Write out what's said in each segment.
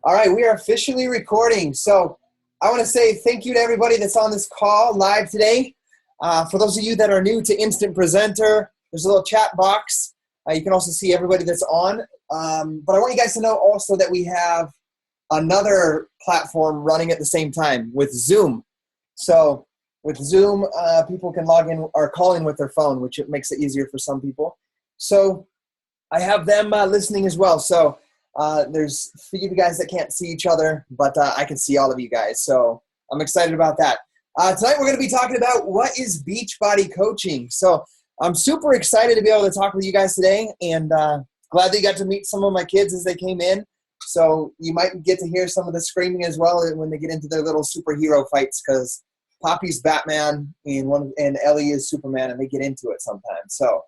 All right, we are officially recording. So I want to say thank you to everybody that's on this call live today. For those of you that are new to Instant Presenter, there's a little chat box. You can also see everybody that's on. But I want you guys to know also that we have another platform running at the same time with Zoom. So with Zoom, people can log in or call in with their phone, which it makes it easier for some people. So I have them listening as well. So there's a few of you guys that can't see each other, but I can see all of you guys. So I'm excited about that. Tonight we're going to be talking about what is Beachbody coaching. So I'm super excited to be able to talk with you guys today, and glad that you got to meet some of my kids as they came in. So you might get to hear some of the screaming as well when they get into their little superhero fights, because Poppy's Batman and Ellie is Superman, and they get into it sometimes. So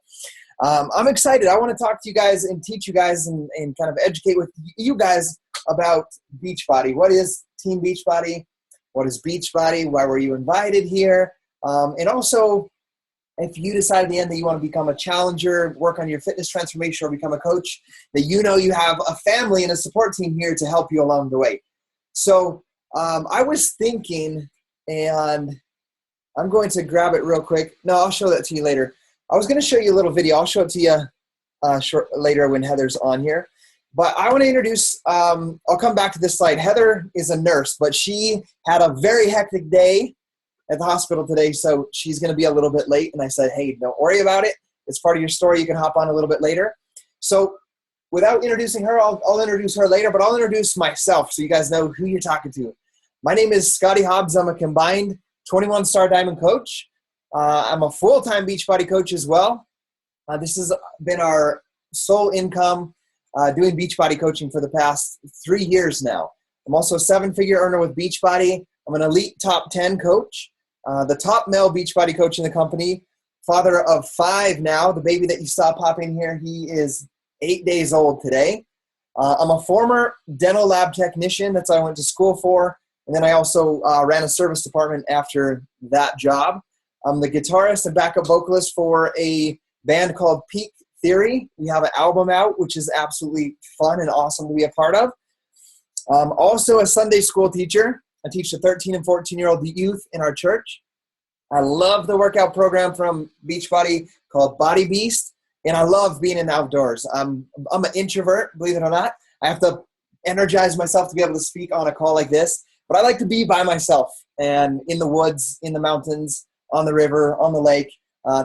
I'm excited. I want to talk to you guys and teach you guys and kind of educate with you guys about Beachbody. What is Team Beachbody? What is Beachbody? Why were you invited here? And also, if you decide at the end that you want to become a challenger, work on your fitness transformation, or become a coach, that you know you have a family and a support team here to help you along the way. So I was thinking, and I'm going to grab it real quick. No, I'll show that to you later. I was going to show you a little video. I'll show it to you later when Heather's on here. But I want to introduce, I'll come back to this slide. Heather is a nurse, but she had a very hectic day at the hospital today, so she's going to be a little bit late. And I said, hey, don't worry about it. It's part of your story. You can hop on a little bit later. So without introducing her, I'll introduce her later, but I'll introduce myself so you guys know who you're talking to. My name is Scotty Hobbs. I'm a combined 21-star diamond coach. I'm a full-time Beachbody coach as well. This has been our sole income doing Beachbody coaching for the past 3 years now. I'm also a 7-figure earner with Beachbody. I'm an elite top 10 coach, the top male Beachbody coach in the company, father of 5 now. The baby that you saw pop in here, he is 8 days old today. I'm a former dental lab technician. That's what I went to school for. And then I also ran a service department after that job. I'm the guitarist and backup vocalist for a band called Peak Theory. We have an album out, which is absolutely fun and awesome to be a part of. I'm also a Sunday school teacher. I teach the 13 and 14-year-old youth in our church. I love the workout program from Beachbody called Body Beast, and I love being in the outdoors. I'm an introvert, believe it or not. I have to energize myself to be able to speak on a call like this, but I like to be by myself and in the woods, in the mountains, on the river, on the lake.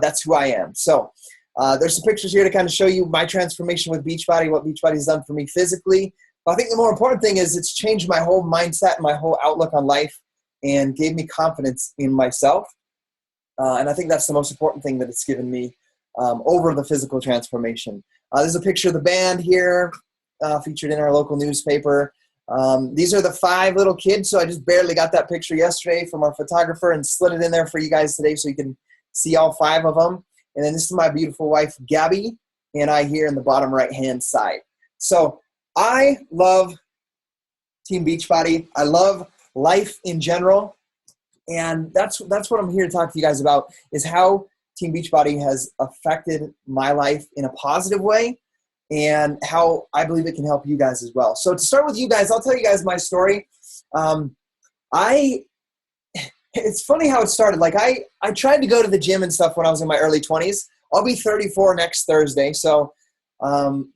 That's who I am. So there's some pictures here to kind of show you my transformation with Beachbody, what Beachbody's done for me physically. But I think the more important thing is it's changed my whole mindset and my whole outlook on life and gave me confidence in myself. And I think that's the most important thing that it's given me over the physical transformation. There's a picture of the band here featured in our local newspaper. These are the 5 little kids, so I just barely got that picture yesterday from our photographer and slid it in there for you guys today so you can see all 5 of them. And then this is my beautiful wife, Gabby, and I here in the bottom right-hand side. So I love Team Beachbody. I love life in general, and that's what I'm here to talk to you guys about, is how Team Beachbody has affected my life in a positive way, and how I believe it can help you guys as well. So to start with you guys, I'll tell you guys my story. It's funny how it started. Like I tried to go to the gym and stuff when I was in my early 20s. I'll be 34 next Thursday, so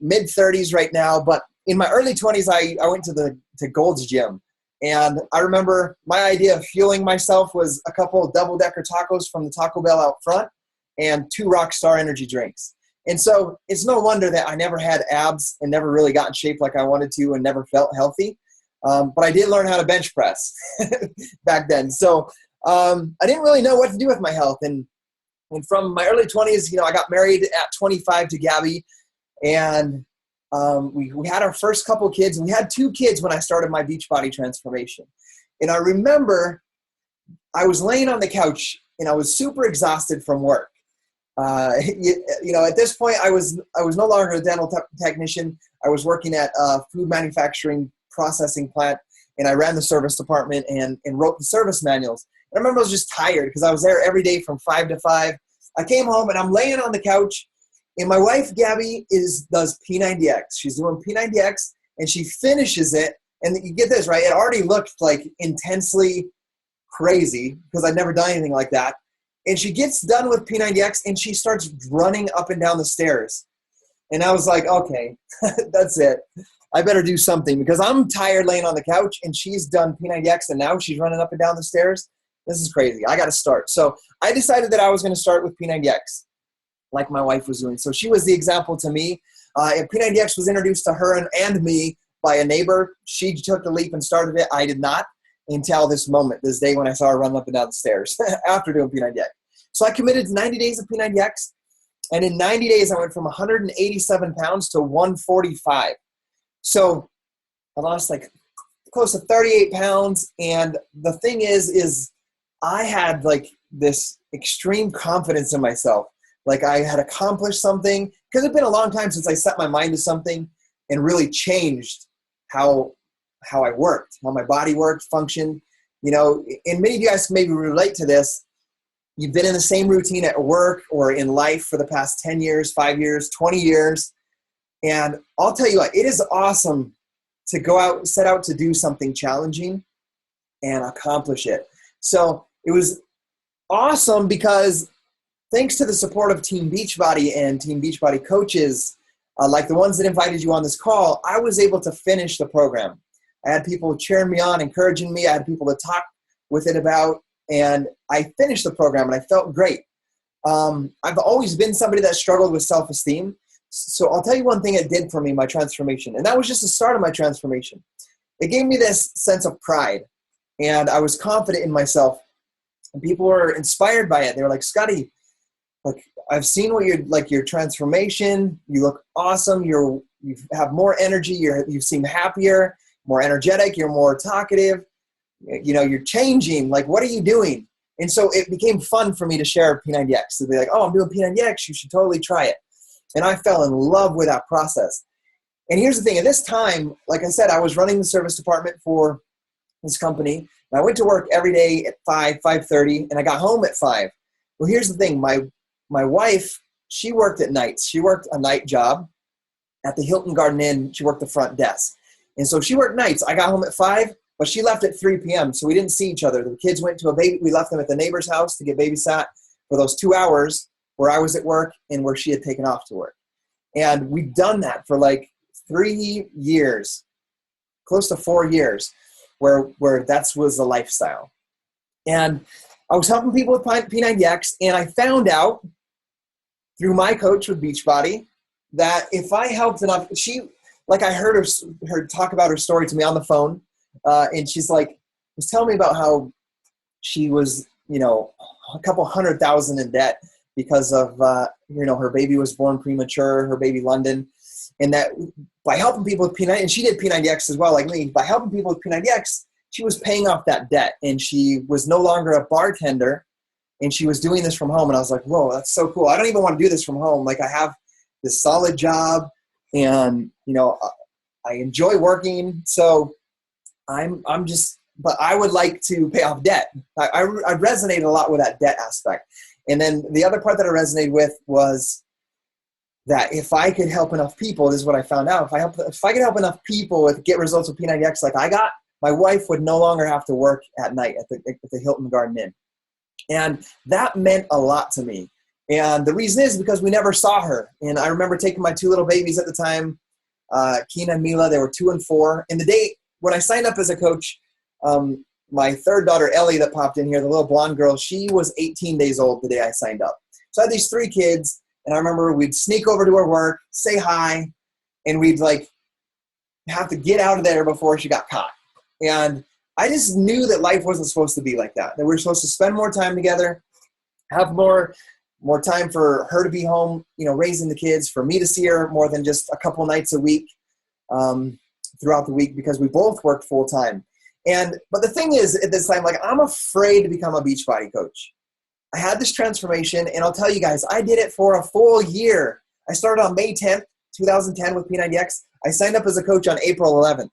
mid-30s right now. But in my early 20s, I went to Gold's Gym. And I remember my idea of fueling myself was a couple of double-decker tacos from the Taco Bell out front and 2 Rockstar energy drinks. And so it's no wonder that I never had abs and never really got in shape like I wanted to and never felt healthy. But I did learn how to bench press back then. So I didn't really know what to do with my health. And from my early 20s, I got married at 25 to Gabby. And we had our first couple kids. We had 2 kids when I started my Beachbody transformation. And I remember I was laying on the couch and I was super exhausted from work. At this point, I was no longer a dental technician. I was working at a food manufacturing processing plant, and I ran the service department and wrote the service manuals. And I remember I was just tired because I was there every day from 5 to 5. I came home and I'm laying on the couch, and my wife Gabby does P90X. She's doing P90X, and she finishes it And you get this, right? It already looked like intensely crazy because I'd never done anything like that. And she gets done with P90X and she starts running up and down the stairs. And I was like, okay, that's it. I better do something because I'm tired laying on the couch and she's done P90X and now she's running up and down the stairs. This is crazy. I got to start. So I decided that I was going to start with P90X like my wife was doing. So she was the example to me. If P90X was introduced to her and me by a neighbor, she took the leap and started it. I did not until this moment, this day when I saw her run up and down the stairs after doing P90X. So I committed to 90 days of P90X. And in 90 days, I went from 187 pounds to 145. So I lost like close to 38 pounds. And the thing is I had like this extreme confidence in myself. Like I had accomplished something because it's been a long time since I set my mind to something and really changed how I worked, how my body worked, functioned. You know, and many of you guys maybe relate to this. You've been in the same routine at work or in life for the past 10 years, 5 years, 20 years. And I'll tell you what, it is awesome to go out, set out to do something challenging and accomplish it. So it was awesome because thanks to the support of Team Beachbody and Team Beachbody coaches, like the ones that invited you on this call, I was able to finish the program. I had people cheering me on, encouraging me. I had people to talk with it about, and I finished the program and I felt great. I've always been somebody that struggled with self-esteem. So I'll tell you one thing it did for me, my transformation. And that was just the start of my transformation. It gave me this sense of pride and I was confident in myself and people were inspired by it. They were like, Scotty, like I've seen what you're like, your transformation, you look awesome. You have more energy. You seem happier, more energetic. You're more talkative. You know, you're changing. Like, what are you doing? And so it became fun for me to share P90X. To be like, oh, I'm doing P90X. You should totally try it. And I fell in love with that process. And here's the thing. At this time, like I said, I was running the service department for this company. And I went to work every day at 5:30, and I got home at 5. Well, here's the thing. My wife, she worked at nights. She worked a night job at the Hilton Garden Inn. She worked the front desk. And so she worked nights. I got home at 5, but she left at 3 p.m. So we didn't see each other. The kids went to we left them at the neighbor's house to get babysat for those 2 hours where I was at work and where she had taken off to work. And we'd done that for like 3 years, close to 4 years, where that was the lifestyle. And I was helping people with P90X, and I found out through my coach with Beachbody that if I helped enough, I heard her talk about her story to me on the phone, and she's like, was telling me about how she was, you know, a couple $100,000 in debt because of, her baby was born premature, her baby London, and that by helping people with P90, and she did P90X as well, like me, by helping people with P90X, she was paying off that debt, and she was no longer a bartender, and she was doing this from home. And I was like, whoa, that's so cool. I don't even want to do this from home. Like I have this solid job and, you know, I enjoy working. So but I would like to pay off debt. I resonated a lot with that debt aspect. And then the other part that I resonated with was that if I could help enough people, this is what I found out. If I could help enough people get results with P90X like I got, my wife would no longer have to work at night at the Hilton Garden Inn. And that meant a lot to me. And the reason is because we never saw her. And I remember taking my 2 little babies at the time, Keena and Mila, they were 2 and 4. And the day when I signed up as a coach, my third daughter, Ellie, that popped in here, the little blonde girl, she was 18 days old the day I signed up. So I had these 3 kids, and I remember we'd sneak over to her work, say hi, and we'd like have to get out of there before she got caught. And I just knew that life wasn't supposed to be like that we were supposed to spend more time together, have more time for her to be home, you know, raising the kids, for me to see her more than just a couple nights a week throughout the week because we both worked full time. But the thing is, at this time, like I'm afraid to become a Beachbody coach. I had this transformation, and I'll tell you guys, I did it for a full year. I started on May 10th, 2010 with P90X. I signed up as a coach on April 11th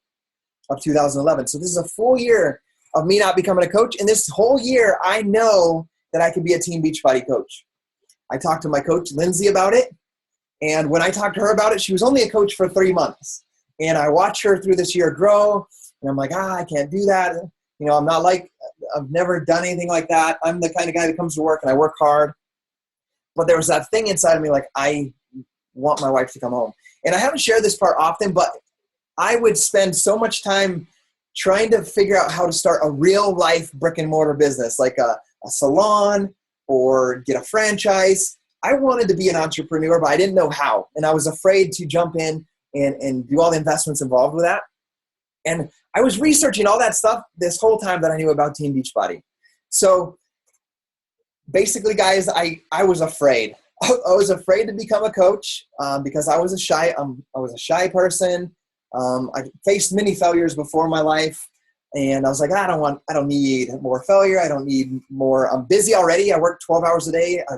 of 2011. So this is a full year of me not becoming a coach. And this whole year, I know that I could be a Team Beachbody coach. I talked to my coach, Lindsay, about it. And when I talked to her about it, she was only a coach for 3 months. And I watched her through this year grow. And I'm like, I can't do that. You know, I've never done anything like that. I'm the kind of guy that comes to work and I work hard. But there was that thing inside of me, like, I want my wife to come home. And I haven't shared this part often, but I would spend so much time trying to figure out how to start a real life brick and mortar business, like a salon or get a franchise. I wanted to be an entrepreneur, but I didn't know how. And I was afraid to jump in and do all the investments involved with that. And I was researching all that stuff this whole time that I knew about Team Beachbody. So basically, guys, I was afraid. I was afraid to become a coach because I was a shy person. I faced many failures before in my life, and I was like, I don't need more failure. I don't need more. I'm busy already. I work 12 hours a day. I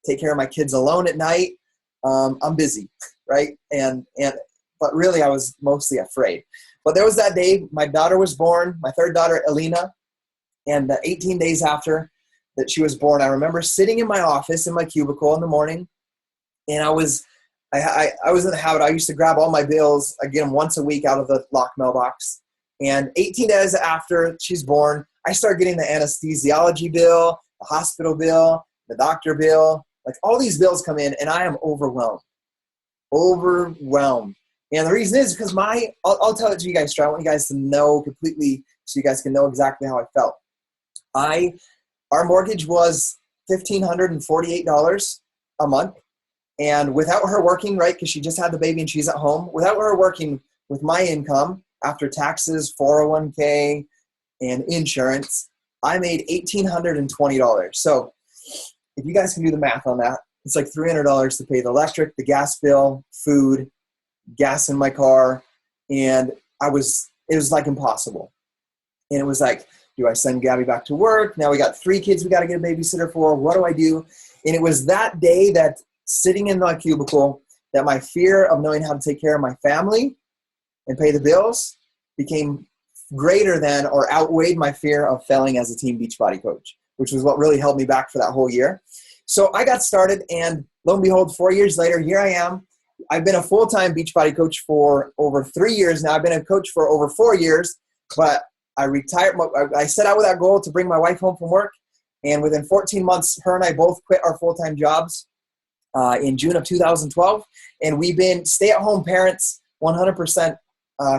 take care of my kids alone at night. I'm busy, right? But really, I was mostly afraid. But there was that day, my daughter was born, my third daughter, Elena, and 18 days after that she was born, I remember sitting in my office in my cubicle in the morning, and I was in the habit. I used to grab all my bills. I get them once a week out of the locked mailbox. And 18 days after she's born, I start getting the anesthesiology bill, the hospital bill, the doctor bill. Like, all these bills come in, and I am overwhelmed. And the reason is because I'll tell it to you guys straight. I want you guys to know completely so you guys can know exactly how I felt. Our mortgage was $1,548 a month. And without her working, right, because she just had the baby and she's at home, without her working, with my income, after taxes, 401k, and insurance, I made $1,820. So if you guys can do the math on that, it's like $300 to pay the electric, the gas bill, food, gas in my car, and it was like impossible. And it was like, do I send Gabby back to work? Now we got 3 kids we got to get a babysitter for. What do I do? And it was that day that, sitting in my cubicle, that my fear of knowing how to take care of my family and pay the bills became greater than or outweighed my fear of failing as a Team Beachbody coach, which was what really held me back for that whole year. So I got started, and lo and behold, 4 years later, here I am. I've been a full-time Beachbody coach for over 3 years now. I've been a coach for over 4 years, but I retired. I set out with that goal to bring my wife home from work, and within 14 months, her and I both quit our full-time jobs in June of 2012, and we've been stay-at-home parents, 100%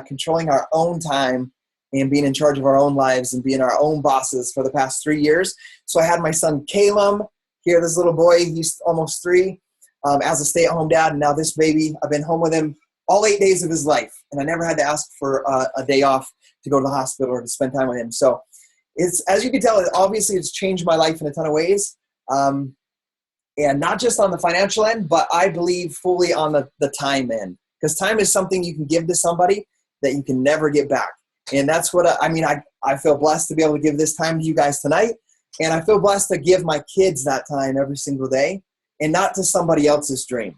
controlling our own time and being in charge of our own lives and being our own bosses for the past 3 years. So I had my son Caleb here, this little boy, he's almost 3, as a stay-at-home dad, and now this baby, I've been home with him all 8 days of his life, and I never had to ask for a day off to go to the hospital or to spend time with him. So it's, as you can tell, obviously it's changed my life in a ton of ways. And not just on the financial end, but I believe fully on the time end. Because time is something you can give to somebody that you can never get back. And that's what I feel blessed to be able to give this time to you guys tonight. And I feel blessed to give my kids that time every single day and not to somebody else's dream.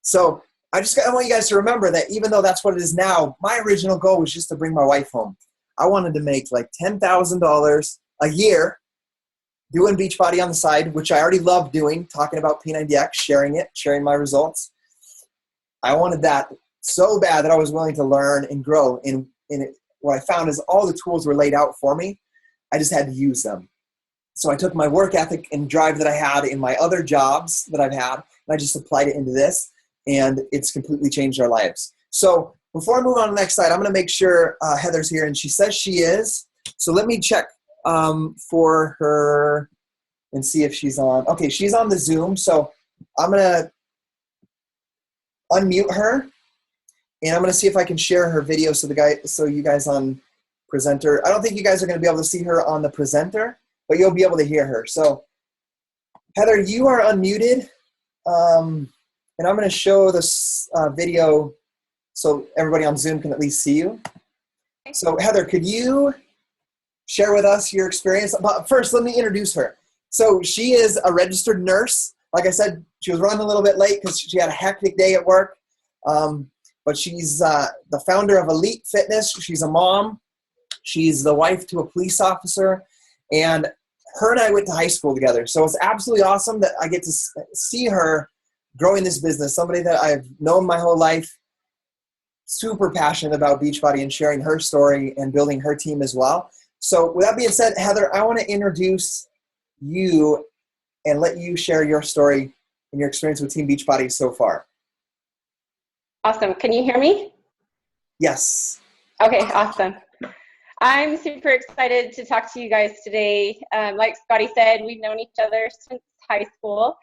So I want you guys to remember that even though that's what it is now, my original goal was just to bring my wife home. I wanted to make like $10,000 a year doing Beachbody on the side, which I already love doing, talking about P90X, sharing my results. I wanted that so bad that I was willing to learn and grow. And what I found is all the tools were laid out for me. I just had to use them. So I took my work ethic and drive that I had in my other jobs that I've had, and I just applied it into this, and it's completely changed our lives. So before I move on to the next slide, I'm going to make sure Heather's here, and she says she is. So let me check for her and see if she's on. Okay, she's on the Zoom, so I'm going to unmute her, and I'm going to see if I can share her video so you guys on presenter. I don't think you guys are going to be able to see her on the presenter, but you'll be able to hear her. So Heather, you are unmuted, and I'm going to show this video so everybody on Zoom can at least see you. So Heather, could you share with us your experience? But first, let me introduce her. So she is a registered nurse. Like I said, she was running a little bit late because she had a hectic day at work. But she's the founder of Elite Fitness. She's a mom. She's the wife to a police officer. And her and I went to high school together. So it's absolutely awesome that I get to see her growing this business, somebody that I've known my whole life. super passionate about Beachbody and sharing her story and building her team as well. So with that being said, Heather, I want to introduce you and let you share your story and your experience with Team Beachbody so far. Awesome. Can you hear me? Yes. Okay, awesome. I'm super excited to talk to you guys today. Like Scotty said, we've known each other since high school,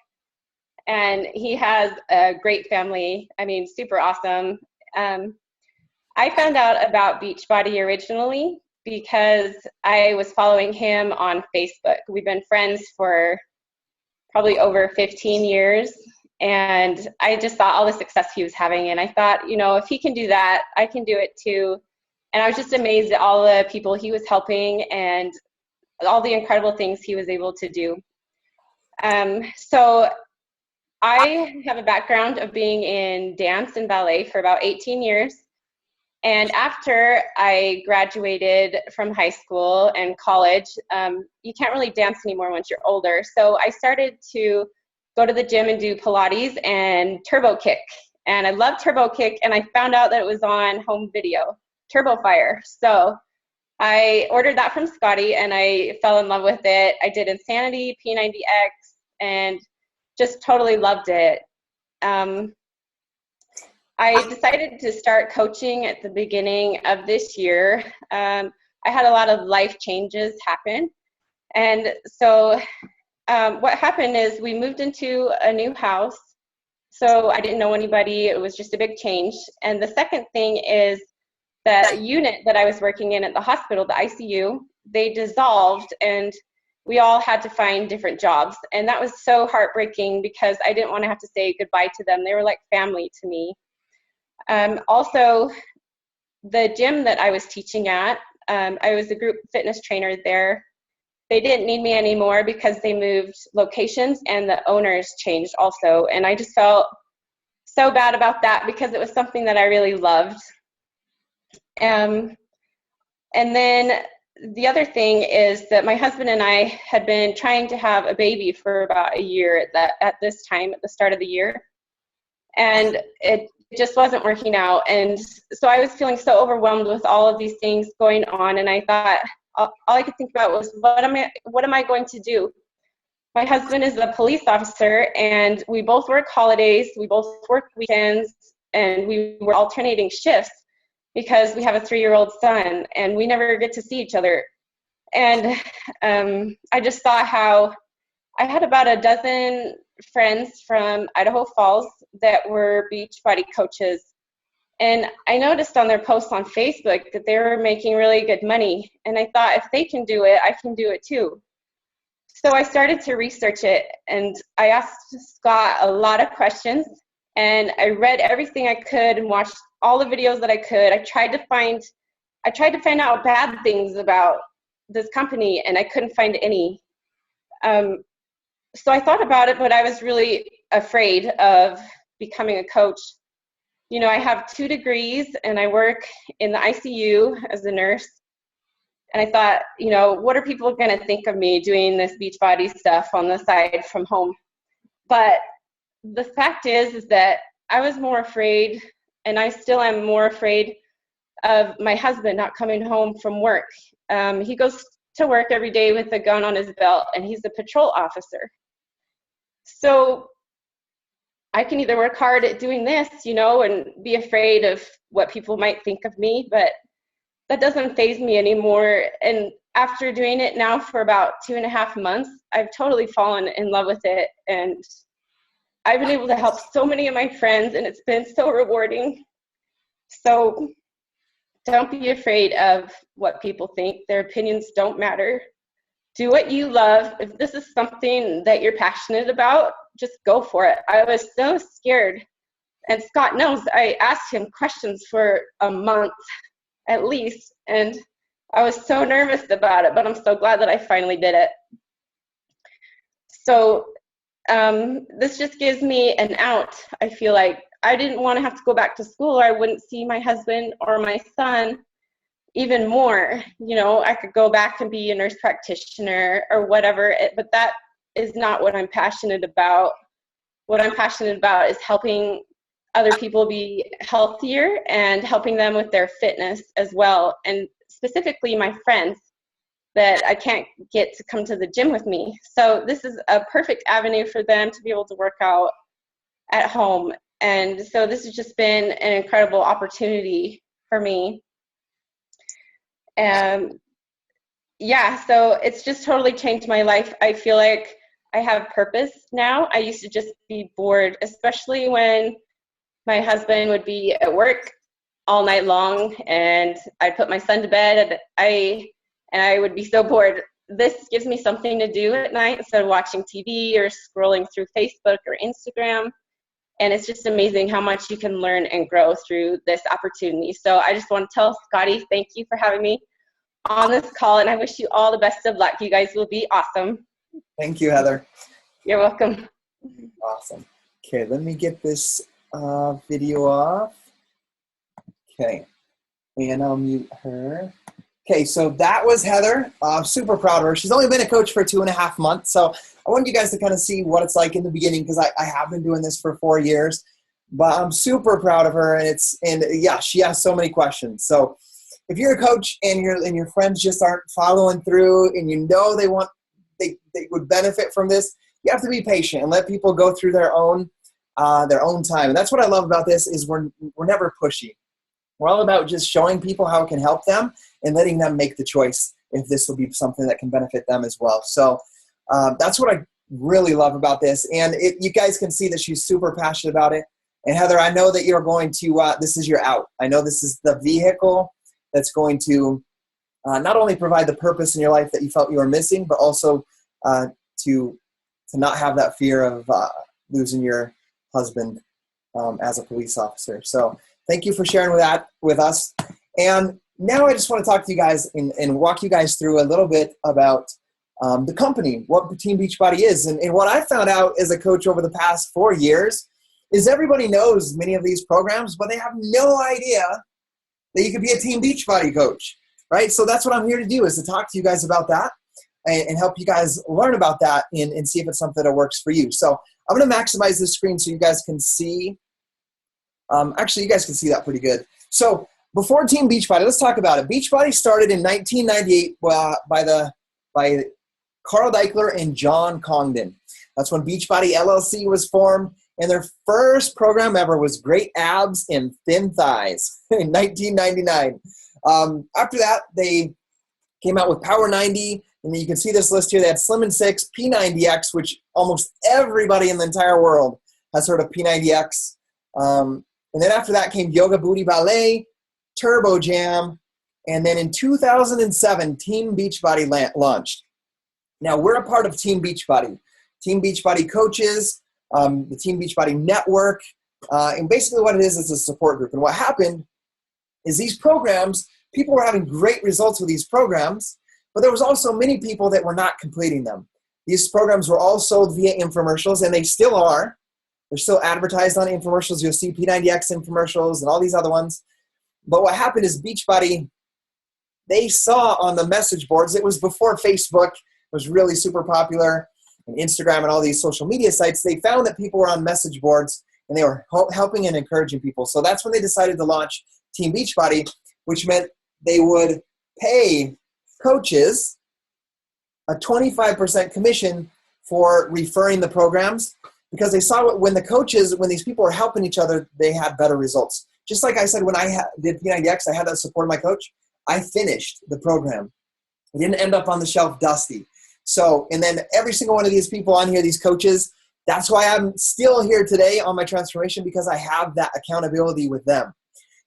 and he has a great family. I mean, super awesome. I found out about Beachbody originally because I was following him on Facebook. We've been friends for probably over 15 years, and I just saw all the success he was having, and I thought, you know, if he can do that, I can do it too. And I was just amazed at all the people he was helping and all the incredible things he was able to do. So I have a background of being in dance and ballet for about 18 years. And after I graduated from high school and college, you can't really dance anymore once you're older. So I started to go to the gym and do Pilates and Turbo Kick. And I love Turbo Kick, and I found out that it was on home video, Turbo Fire. So I ordered that from Scotty, and I fell in love with it. I did Insanity, P90X, and just totally loved it. I decided to start coaching at the beginning of this year. I had a lot of life changes happen. And so what happened is we moved into a new house. So I didn't know anybody. It was just a big change. And the second thing is that unit that I was working in at the hospital, the ICU, they dissolved, and we all had to find different jobs. And that was so heartbreaking because I didn't want to have to say goodbye to them. They were like family to me. Also, the gym that I was teaching at, I was a group fitness trainer there. They didn't need me anymore because they moved locations and the owners changed also. And I just felt so bad about that because it was something that I really loved. And then the other thing is that my husband and I had been trying to have a baby for about a year at this time, at the start of the year. And it just wasn't working out. And so I was feeling so overwhelmed with all of these things going on. And I thought, all I could think about was, what am I going to do? My husband is a police officer, and we both work holidays, we both work weekends, and we were alternating shifts because we have a 3-year-old son, and we never get to see each other. And I just thought how I had about a dozen friends from Idaho Falls that were Beachbody coaches. And I noticed on their posts on Facebook that they were making really good money. And I thought, if they can do it, I can do it too. So I started to research it, and I asked Scott a lot of questions, and I read everything I could and watched all the videos that I could. I tried to find out bad things about this company, and I couldn't find any. So I thought about it, but I was really afraid of becoming a coach. You know, I have 2 degrees, and I work in the ICU as a nurse. And I thought, you know, what are people going to think of me doing this Beachbody stuff on the side from home? But the fact is that I was more afraid, and I still am more afraid of my husband not coming home from work. He goes to work every day with a gun on his belt, and he's a patrol officer. So I can either work hard at doing this, you know, and be afraid of what people might think of me, but that doesn't faze me anymore. And after doing it now for about 2.5 months, I've totally fallen in love with it. And I've been able to help so many of my friends, and it's been so rewarding. So don't be afraid of what people think. Their opinions don't matter. Do what you love. If this is something that you're passionate about, just go for it. I was so scared. And Scott knows I asked him questions for a month at least, and I was so nervous about it, but I'm so glad that I finally did it. So this just gives me an out. I feel like I didn't want to have to go back to school, or I wouldn't see my husband or my son even more. You know, I could go back and be a nurse practitioner or whatever, but that is not what I'm passionate about. What I'm passionate about is helping other people be healthier and helping them with their fitness as well. And specifically my friends that I can't get to come to the gym with me. So this is a perfect avenue for them to be able to work out at home. And so this has just been an incredible opportunity for me. Yeah, so it's just totally changed my life. I feel like I have purpose now. I used to just be bored, especially when my husband would be at work all night long and I'd put my son to bed and I would be so bored. This gives me something to do at night instead of watching TV or scrolling through Facebook or Instagram. And it's just amazing how much you can learn and grow through this opportunity. So I just want to tell Scotty, thank you for having me on this call, and I wish you all the best of luck. You guys will be awesome. Thank you, Heather. You're welcome. Awesome. Okay, let me get this video off. Okay, and I'll mute her. Okay, so that was Heather. I'm super proud of her. She's only been a coach for 2.5 months, so I wanted you guys to kind of see what it's like in the beginning because I have been doing this for 4 years, but I'm super proud of her, and yeah, she has so many questions. So if you're a coach and your friends just aren't following through, and you know they would benefit from this, you have to be patient and let people go through their own time. And that's what I love about this is we're never pushy. We're all about just showing people how it can help them and letting them make the choice if this will be something that can benefit them as well. So that's what I really love about this. And you guys can see that she's super passionate about it. And Heather, I know that you're going to, this is your out. I know this is the vehicle that's going to not only provide the purpose in your life that you felt you were missing, but also to not have that fear of losing your husband as a police officer. So thank you for sharing that with us. And now I just want to talk to you guys and walk you guys through a little bit about the company, what Team Beachbody is. And what I found out as a coach over the past 4 years is everybody knows many of these programs, but they have no idea that you could be a Team Beachbody coach, right? So that's what I'm here to do, is to talk to you guys about that and help you guys learn about that and see if it's something that works for you. So I'm going to maximize this screen so you guys can see. Actually, you guys can see that pretty good. So before Team Beachbody, let's talk about it. Beachbody started in 1998 by Carl Deichler and John Congdon. That's when Beachbody LLC was formed, and their first program ever was Great Abs and Thin Thighs in 1999. After that, they came out with Power 90, and you can see this list here. They had Slim and 6, P90X, which almost everybody in the entire world has heard of P90X. And then after that came Yoga Booty Ballet, Turbo Jam, and then in 2007, Team Beachbody launched. Now, we're a part of Team Beachbody. Team Beachbody coaches, the Team Beachbody network, and basically what it is a support group. And what happened is these programs, people were having great results with these programs, but there was also many people that were not completing them. These programs were all sold via infomercials, and they still are. They're still advertised on infomercials. You'll see P90X infomercials and all these other ones. But what happened is Beachbody, they saw on the message boards, it was before Facebook was really super popular, and Instagram and all these social media sites, they found that people were on message boards and they were helping and encouraging people. So that's when they decided to launch Team Beachbody, which meant they would pay coaches a 25% commission for referring the programs, because they saw when these people were helping each other, they had better results. Just like I said, when I did P90X, I had that support of my coach. I finished the program. I didn't end up on the shelf dusty. So, and then every single one of these people on here, these coaches, that's why I'm still here today on my transformation, because I have that accountability with them.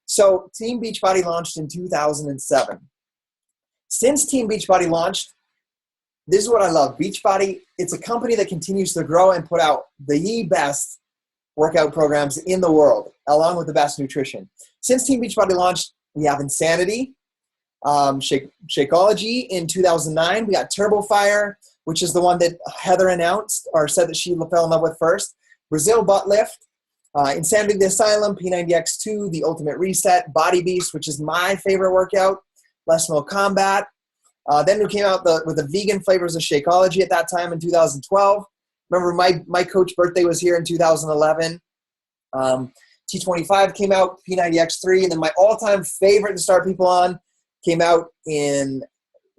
So Team Beachbody launched in 2007. Since Team Beachbody launched, this is what I love. Beachbody, it's a company that continues to grow and put out the best workout programs in the world, along with the best nutrition. Since Team Beachbody launched, we have Insanity, Shakeology in 2009. We got Turbo Fire, which is the one that Heather announced or said that she fell in love with first. Brazil Butt Lift, Insanity the Asylum, P90X2, The Ultimate Reset, Body Beast, which is my favorite workout, Less Milk Combat. Then we came out with the vegan flavors of Shakeology at that time in 2012. Remember, my coach birthday was here in 2011. T25 came out, P90X3, and then my all-time favorite to start people on came out in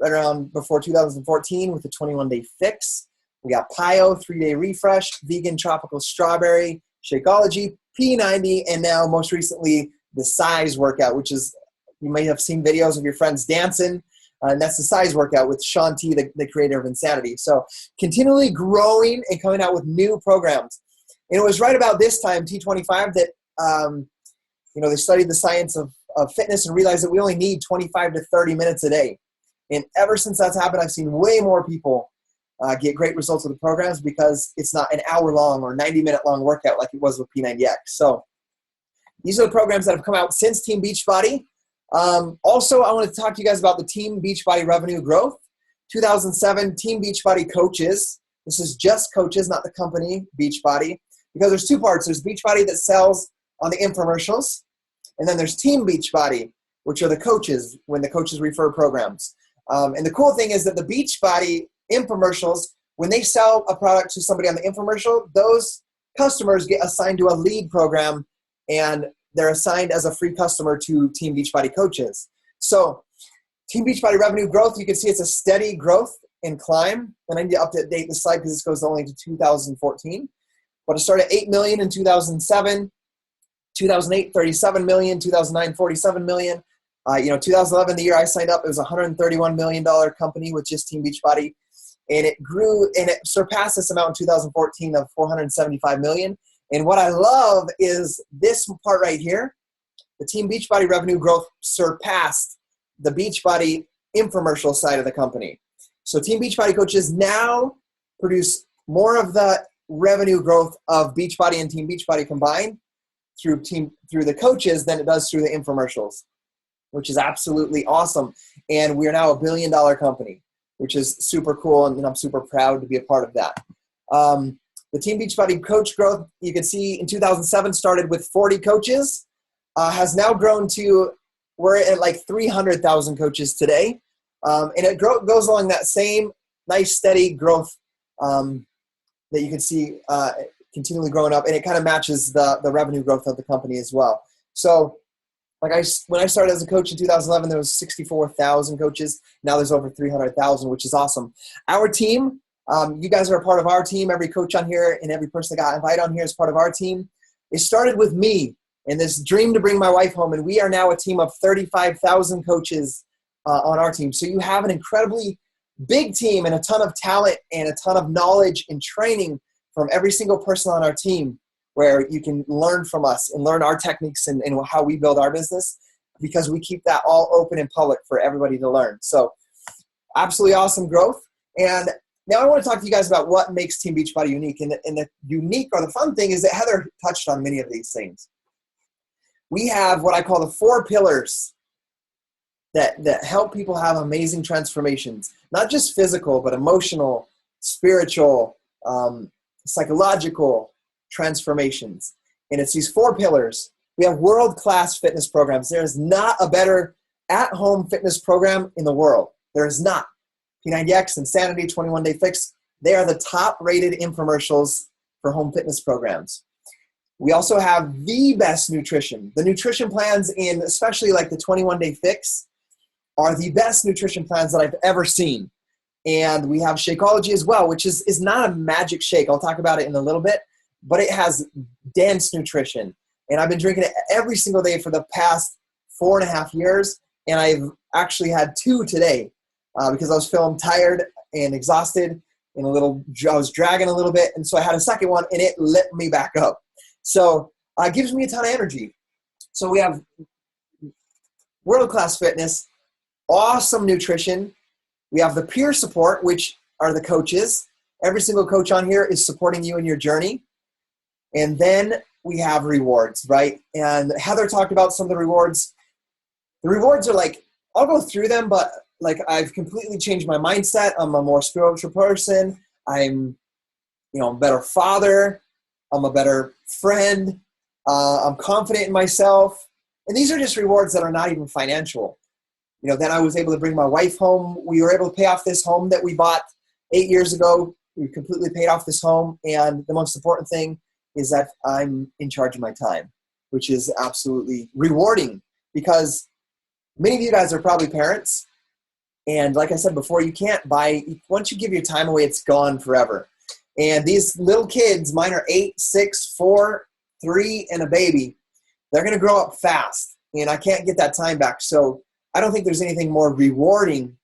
right around before 2014 with the 21-day fix. We got PIO, 3-day refresh, vegan tropical strawberry, Shakeology, P90, and now most recently the size workout, which is, you may have seen videos of your friends dancing, and that's the size workout with Sean T, the creator of Insanity. So continually growing and coming out with new programs. And it was right about this time, T25, that they studied the science of fitness and realized that we only need 25 to 30 minutes a day. And ever since that's happened, I've seen way more people get great results with the programs because it's not an hour-long or 90-minute long workout like it was with P90X. So these are the programs that have come out since Team Beachbody. Also, I want to talk to you guys about the Team Beachbody revenue growth. 2007, Team Beachbody coaches. This is just coaches, not the company, Beachbody. Because there's two parts. There's Beachbody that sells on the infomercials. And then there's Team Beachbody, which are the coaches when the coaches refer programs. And the cool thing is that the Beachbody infomercials, when they sell a product to somebody on the infomercial, those customers get assigned to a lead program and they're assigned as a free customer to Team Beachbody coaches. So Team Beachbody revenue growth, you can see it's a steady growth and climb. And I need to update the slide because this goes only to 2014. But it started at 8 million in 2007, 2008, 37 million, 2009, 47 million. 2011, the year I signed up, it was a $131 million company with just Team Beachbody. And it grew and it surpassed this amount in 2014 of 475 million. And what I love is this part right here. The Team Beachbody revenue growth surpassed the Beachbody infomercial side of the company. So Team Beachbody coaches now produce more of the revenue growth of Beachbody and Team Beachbody combined through the coaches than it does through the infomercials, which is absolutely awesome. And we are now a $1 billion company, which is super cool, and I'm super proud to be a part of that. The Team Beachbody coach growth, you can see in 2007 started with 40 coaches, has now grown to, we're at like 300,000 coaches today. And it goes along that same nice steady growth that you can see continually growing up, and it kind of matches the revenue growth of the company as well. So when I started as a coach in 2011, there was 64,000 coaches. Now there's over 300,000, which is awesome. Our team, you guys are a part of our team. Every coach on here and every person that got invited on here is part of our team. It started with me and this dream to bring my wife home, and we are now a team of 35,000 coaches on our team. So you have an incredibly big team and a ton of talent and a ton of knowledge and training from every single person on our team, where you can learn from us and learn our techniques and how we build our business, because we keep that all open and public for everybody to learn. So absolutely awesome growth. And now I want to talk to you guys about what makes Team Beachbody unique. And the unique or the fun thing is that Heather touched on many of these things. We have what I call the 4 pillars that help people have amazing transformations, not just physical, but emotional, spiritual, psychological transformations. And it's these 4 pillars. We have world-class fitness programs. There is not a better at-home fitness program in the world. There is not. P90X, Insanity, 21-day fix, they are the top-rated infomercials for home fitness programs. We also have the best nutrition. The nutrition plans in, especially like the 21-day fix, are the best nutrition plans that I've ever seen. And we have Shakeology as well, which is not a magic shake. I'll talk about it in a little bit, but it has dense nutrition. And I've been drinking it every single day for the past 4.5 years. And I've actually had 2 today because I was feeling tired and exhausted and I was dragging a little bit. And so I had a second one and it lit me back up. So it gives me a ton of energy. So we have world-class fitness, awesome nutrition. We have the peer support, which are the coaches. Every single coach on here is supporting you in your journey. And then we have rewards, right? And Heather talked about some of the rewards. The rewards are like, I'll go through them, but like I've completely changed my mindset. I'm a more spiritual person. I'm a better father. I'm a better friend. I'm confident in myself. And these are just rewards that are not even financial. Then I was able to bring my wife home. We were able to pay off this home that we bought 8 years ago. We completely paid off this home. And the most important thing is that I'm in charge of my time, which is absolutely rewarding because many of you guys are probably parents. And like I said before, you can't buy, once you give your time away, it's gone forever. And these little kids, mine are 8, 6, 4, 3, and a baby. They're going to grow up fast, and I can't get that time back. So I don't think there's anything more rewarding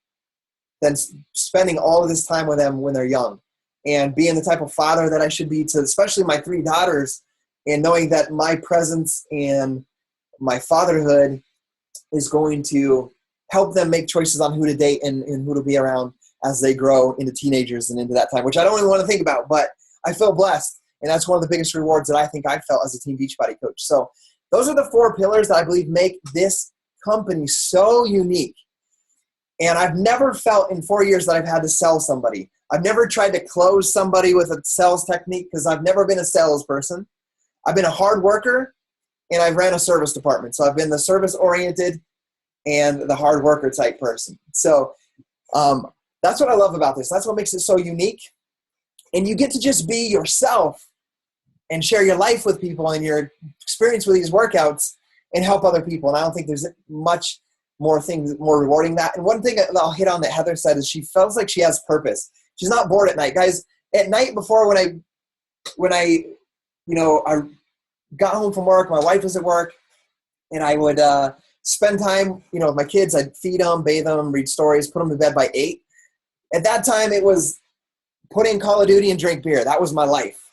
than spending all of this time with them when they're young and being the type of father that I should be to especially my 3 daughters, and knowing that my presence and my fatherhood is going to help them make choices on who to date and who to be around as they grow into teenagers and into that time, which I don't even want to think about, but I feel blessed. And that's one of the biggest rewards that I think I felt as a Team Beachbody coach. So those are the 4 pillars that I believe make this company so unique. And I've never felt in 4 years that I've had to sell somebody. I've never tried to close somebody with a sales technique because I've never been a salesperson. I've been a hard worker, and I've ran a service department. So I've been the service-oriented and the hard worker type person. So that's what I love about this. That's what makes it so unique. And you get to just be yourself and share your life with people and your experience with these workouts and help other people. And I don't think there's much more things more rewarding that. And one thing that I'll hit on that Heather said is she feels like she has purpose. She's not bored at night. Guys, at night before when I got home from work, my wife was at work, and I would spend time, with my kids. I'd feed them, bathe them, read stories, put them to bed by 8. At that time, it was put in Call of Duty and drink beer. That was my life,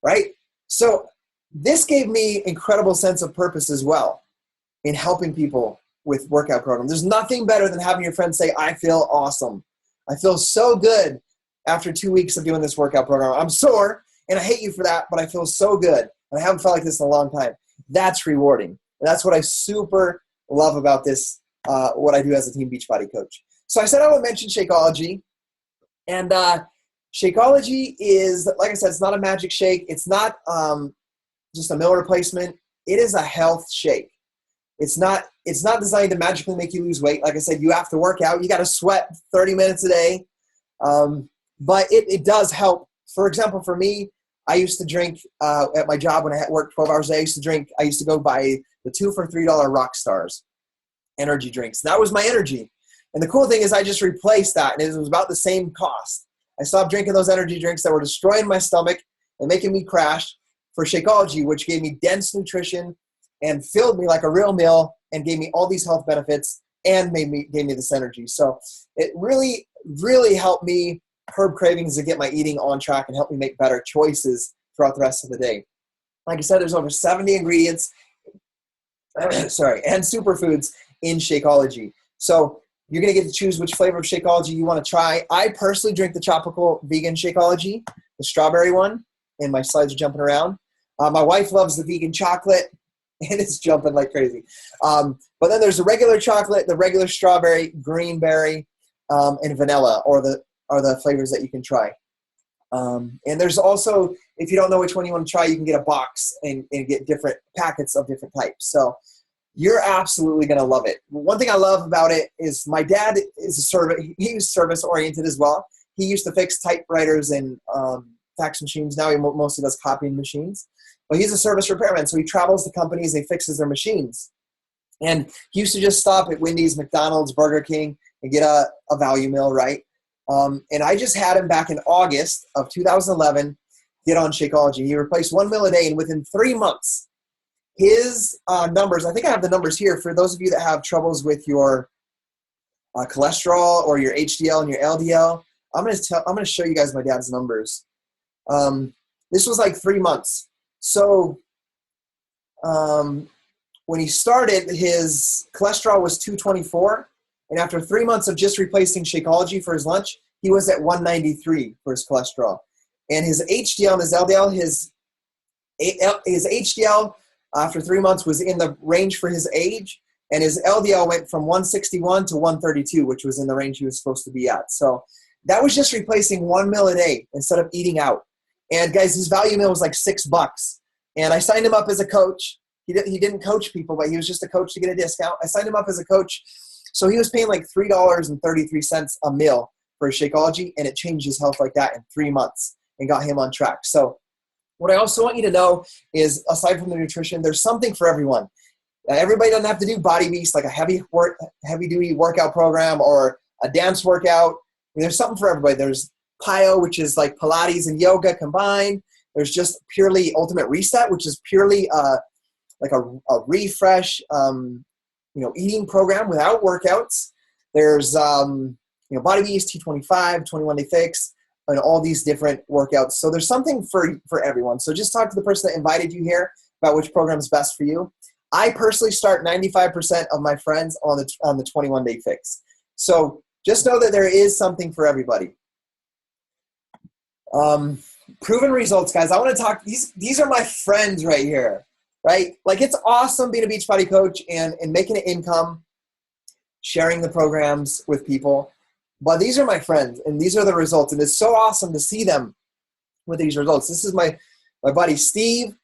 right? So this gave me incredible sense of purpose as well in helping people with workout programs. There's nothing better than having your friends say, I feel awesome. I feel so good after 2 weeks of doing this workout program. I'm sore, and I hate you for that, but I feel so good. And I haven't felt like this in a long time. That's rewarding. And that's what I super love about this, what I do as a Team Beachbody coach. So I said I would mention Shakeology. And Shakeology is, like I said, it's not a magic shake. It's not just a meal replacement. It is a health shake. It's not designed to magically make you lose weight. Like I said, you have to work out. You got to sweat 30 minutes a day. But it does help. For example, for me, I used to drink at my job when I worked 12 hours a day. I used to go buy the 2 for $3 Rockstars energy drinks. That was my energy. And the cool thing is I just replaced that, and it was about the same cost. I stopped drinking those energy drinks that were destroying my stomach and making me crash for Shakeology, which gave me dense nutrition and filled me like a real meal and gave me all these health benefits and gave me this energy. So it really, really helped me curb cravings to get my eating on track and help me make better choices throughout the rest of the day. Like I said, there's over 70 ingredients, and superfoods in Shakeology. So you're going to get to choose which flavor of Shakeology you want to try. I personally drink the tropical vegan Shakeology, the strawberry one, and my slides are jumping around. My wife loves the vegan chocolate, and it's jumping like crazy. But then there's the regular chocolate, the regular strawberry, green berry, and vanilla are the flavors that you can try. And there's also, if you don't know which one you want to try, you can get a box and get different packets of different types. So you're absolutely going to love it. One thing I love about it is my dad is he was service oriented as well. He used to fix typewriters and fax machines. Now he mostly does copying machines. But he's a service repairman, so he travels to companies and he fixes their machines. And he used to just stop at Wendy's, McDonald's, Burger King, and get a value meal, right? And I just had him back in August of 2011 get on Shakeology. He replaced 1 meal a day, and within 3 months, his numbers, I think I have the numbers here for those of you that have troubles with your cholesterol or your HDL and your LDL. I'm going to show you guys my dad's numbers. This was like 3 months. So when he started, his cholesterol was 224. And after 3 months of just replacing Shakeology for his lunch, he was at 193 for his cholesterol. And his HDL and his LDL, his HDL after 3 months was in the range for his age, and his LDL went from 161 to 132, which was in the range he was supposed to be at. So that was just replacing 1 meal a day instead of eating out. And guys, his value meal was like $6. And I signed him up as a coach. He didn't coach people, but he was just a coach to get a discount. I signed him up as a coach. So he was paying like $3.33 a meal for Shakeology, and it changed his health like that in 3 months and got him on track. So What I also want you to know is, aside from the nutrition, there's something for everyone. Everybody doesn't have to do Body Beast, like a heavy duty workout program or a dance workout. There's something for everybody. There's PiO, which is like Pilates and yoga combined. There's just purely Ultimate Reset, which is purely like a refresh, eating program without workouts. There's Body Beast, T25, 21 Day Fix, and all these different workouts. So there's something for everyone. So just talk to the person that invited you here about which program is best for you. I personally start 95% of my friends on the 21 Day Fix. So just know that there is something for everybody. Proven results, guys. I want to talk. These are my friends right here, right? Like, it's awesome being a Beachbody coach and making an income, sharing the programs with people. But these are my friends, and these are the results. And it's so awesome to see them with these results. This is my buddy Steve.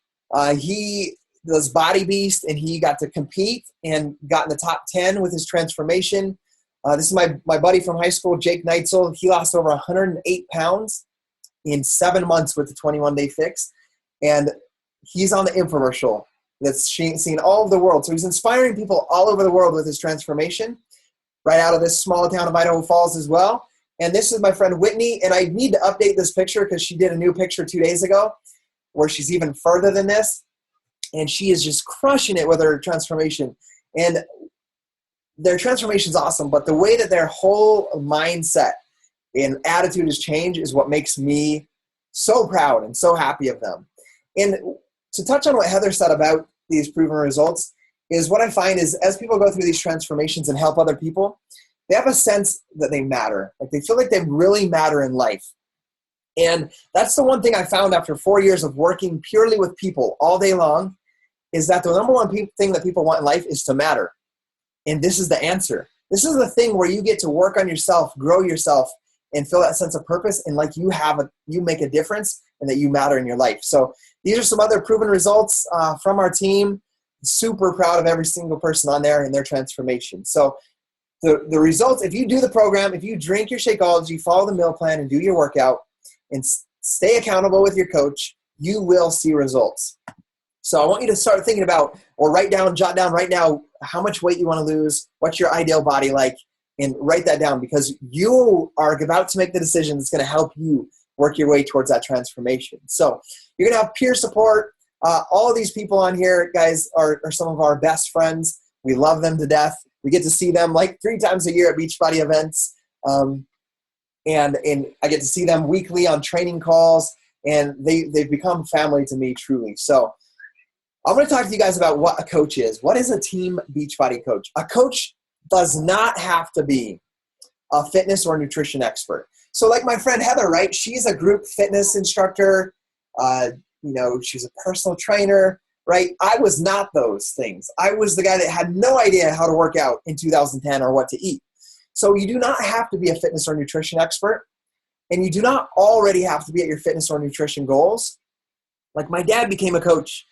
He does Body Beast, and he got to compete and got in the top 10 with his transformation. This is my buddy from high school, Jake Neitzel. He lost over 108 pounds in 7 months with the 21 Day Fix. And he's on the infomercial that's seen all over the world. So he's inspiring people all over the world with his transformation, right out of this small town of Idaho Falls as well. And this is my friend Whitney, and I need to update this picture because she did a new picture 2 days ago where she's even further than this, and she is just crushing it with her transformation. And their transformation is awesome, but the way that their whole mindset and attitude has changed is what makes me so proud and so happy of them. And to touch on what Heather said about these proven results, is what I find is as people go through these transformations and help other people, they have a sense that they matter. Like, they feel like they really matter in life. And that's the one thing I found after 4 years of working purely with people all day long, is that the number one thing that people want in life is to matter. And this is the answer. This is the thing where you get to work on yourself, grow yourself, and feel that sense of purpose, and like you make a difference and that you matter in your life. So these are some other proven results from our team. Super proud of every single person on there and their transformation. So the results, if you do the program, if you drink your Shakeology, follow the meal plan, and do your workout, and stay accountable with your coach, you will see results. So I want you to start thinking about, or jot down right now, how much weight you want to lose, what's your ideal body like, and write that down, because you are about to make the decision that's going to help you work your way towards that transformation. So you're going to have peer support. All of these people on here, guys, are some of our best friends. We love them to death. We get to see them like 3 times a year at Beachbody events. And I get to see them weekly on training calls, and they've become family to me, truly. So I'm going to talk to you guys about what a coach is. What is a team Beachbody coach? A coach does not have to be a fitness or nutrition expert. So like my friend Heather, right? She's a group fitness instructor. She's a personal trainer, right? I was not those things. I was the guy that had no idea how to work out in 2010 or what to eat. So you do not have to be a fitness or nutrition expert, and you do not already have to be at your fitness or nutrition goals. Like, my dad became a coach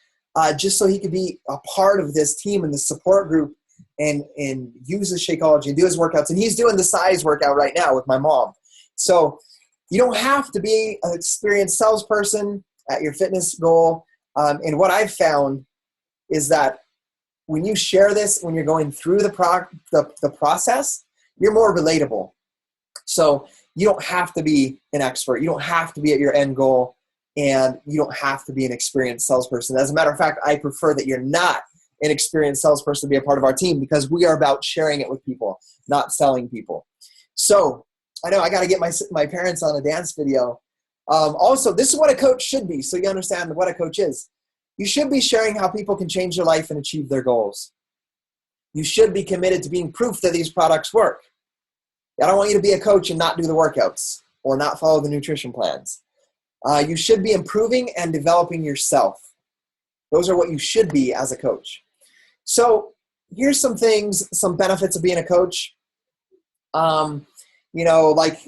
just so he could be a part of this team and the support group and use his Shakeology and do his workouts. And he's doing the size workout right now with my mom. So you don't have to be an experienced salesperson at your fitness goal. And what I've found is that when you share this, when you're going through the process, you're more relatable. So you don't have to be an expert. You don't have to be at your end goal, and you don't have to be an experienced salesperson. As a matter of fact, I prefer that you're not an experienced salesperson to be a part of our team, because we are about sharing it with people, not selling people. So I know I got to get my parents on a dance video. Also, this is what a coach should be, so you understand what a coach is. You should be sharing how people can change their life and achieve their goals. You should be committed to being proof that these products work. I don't want you to be a coach and not do the workouts or not follow the nutrition plans. You should be improving and developing yourself. Those are what you should be as a coach. So here's some things, some benefits of being a coach. Like,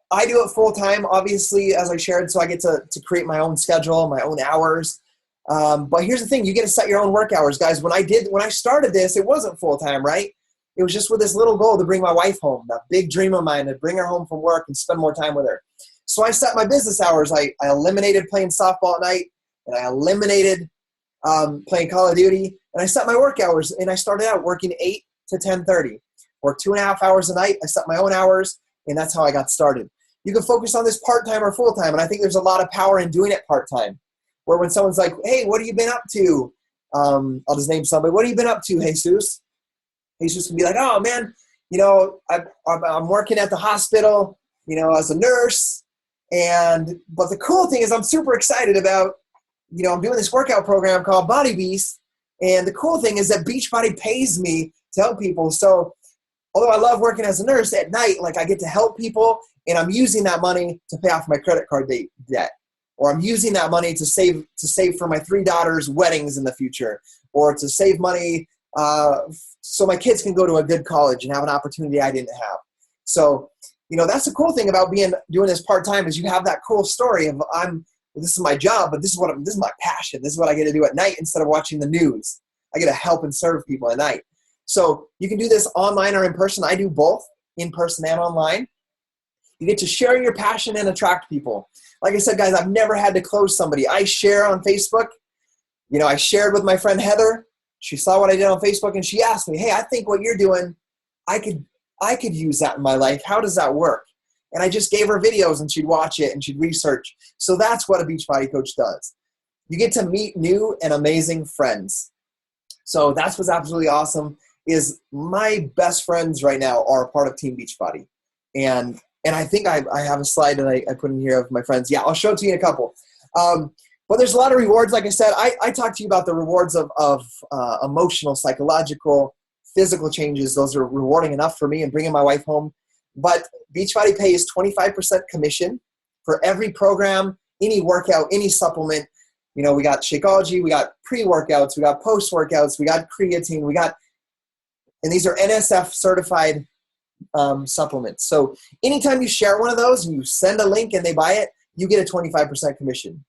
I do it full time, obviously, as I shared, so I get to create my own schedule, my own hours. But here's the thing, you get to set your own work hours, guys. When I started this, it wasn't full time, right? It was just with this little goal to bring my wife home, that big dream of mine, to bring her home from work and spend more time with her. So I set my business hours. I eliminated playing softball at night, and I eliminated playing Call of Duty, and I set my work hours, and I started out working 8 to 10:30, or 2.5 hours a night. I set my own hours, and that's how I got started. You can focus on this part-time or full-time, and I think there's a lot of power in doing it part-time, where when someone's like, hey, what have you been up to? I'll just name somebody. What have you been up to, Jesus? Jesus can be like, oh, man, I'm working at the hospital, as a nurse. But the cool thing is I'm super excited about, I'm doing this workout program called Body Beast. And the cool thing is that Beachbody pays me to help people. So although I love working as a nurse at night, I get to help people, and I'm using that money to pay off my credit card debt. Or I'm using that money to save for my 3 daughters' weddings in the future, or to save money so my kids can go to a good college and have an opportunity I didn't have. So, that's the cool thing about doing this part-time is you have that cool story of this is my job, but this is my passion. This is what I get to do at night instead of watching the news. I get to help and serve people at night. So you can do this online or in person. I do both, in person and online. You get to share your passion and attract people. Like I said, guys, I've never had to close somebody. I share on Facebook. I shared with my friend Heather. She saw what I did on Facebook, and she asked me, hey, I think what you're doing, I could use that in my life. How does that work? And I just gave her videos, and she'd watch it, and she'd research. So that's what a Beachbody coach does. You get to meet new and amazing friends. So that's what's absolutely awesome is my best friends right now are a part of Team Beachbody. And I think I have a slide that I put in here of my friends. Yeah, I'll show it to you in a couple. But there's a lot of rewards. Like I said, I talked to you about the rewards of emotional, psychological, physical changes. Those are rewarding enough for me and bringing my wife home. But Beachbody pays 25% commission for every program, any workout, any supplement. We got Shakeology, we got pre-workouts, we got post-workouts, we got creatine, and these are NSF certified supplements. So anytime you share one of those and you send a link and they buy it, you get a 25% commission,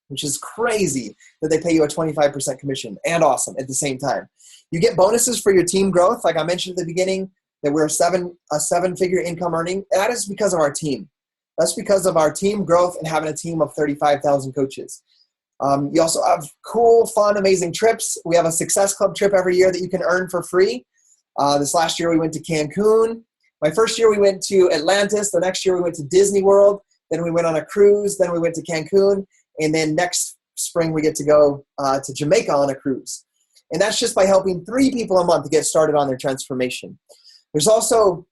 which is crazy that they pay you a 25% commission, and awesome at the same time. You get bonuses for your team growth. Like I mentioned at the beginning, that we're a 7-figure income earning. That is because of our team. That's because of our team growth and having a team of 35,000 coaches. You also have cool, fun, amazing trips. We have a Success Club trip every year that you can earn for free. This last year we went to Cancun. My first year we went to Atlantis. The next year we went to Disney World. Then we went on a cruise. Then we went to Cancun. And then next spring we get to go to Jamaica on a cruise. And that's just by helping 3 people a month to get started on their transformation. There's also,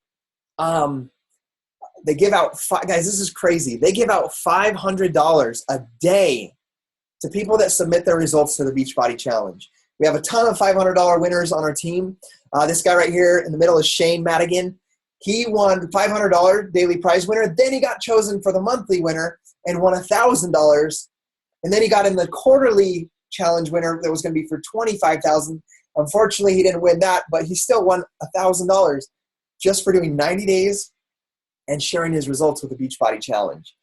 they give out, guys, this is crazy. They give out $500 a day to people that submit their results to the Beachbody Challenge. We have a ton of $500 winners on our team. This guy right here in the middle is Shane Madigan. He won $500 daily prize winner. Then he got chosen for the monthly winner and won $1,000. And then he got in the quarterly challenge winner that was going to be for $25,000. Unfortunately, he didn't win that, but he still won $1,000 just for doing 90 days and sharing his results with the Beachbody Challenge.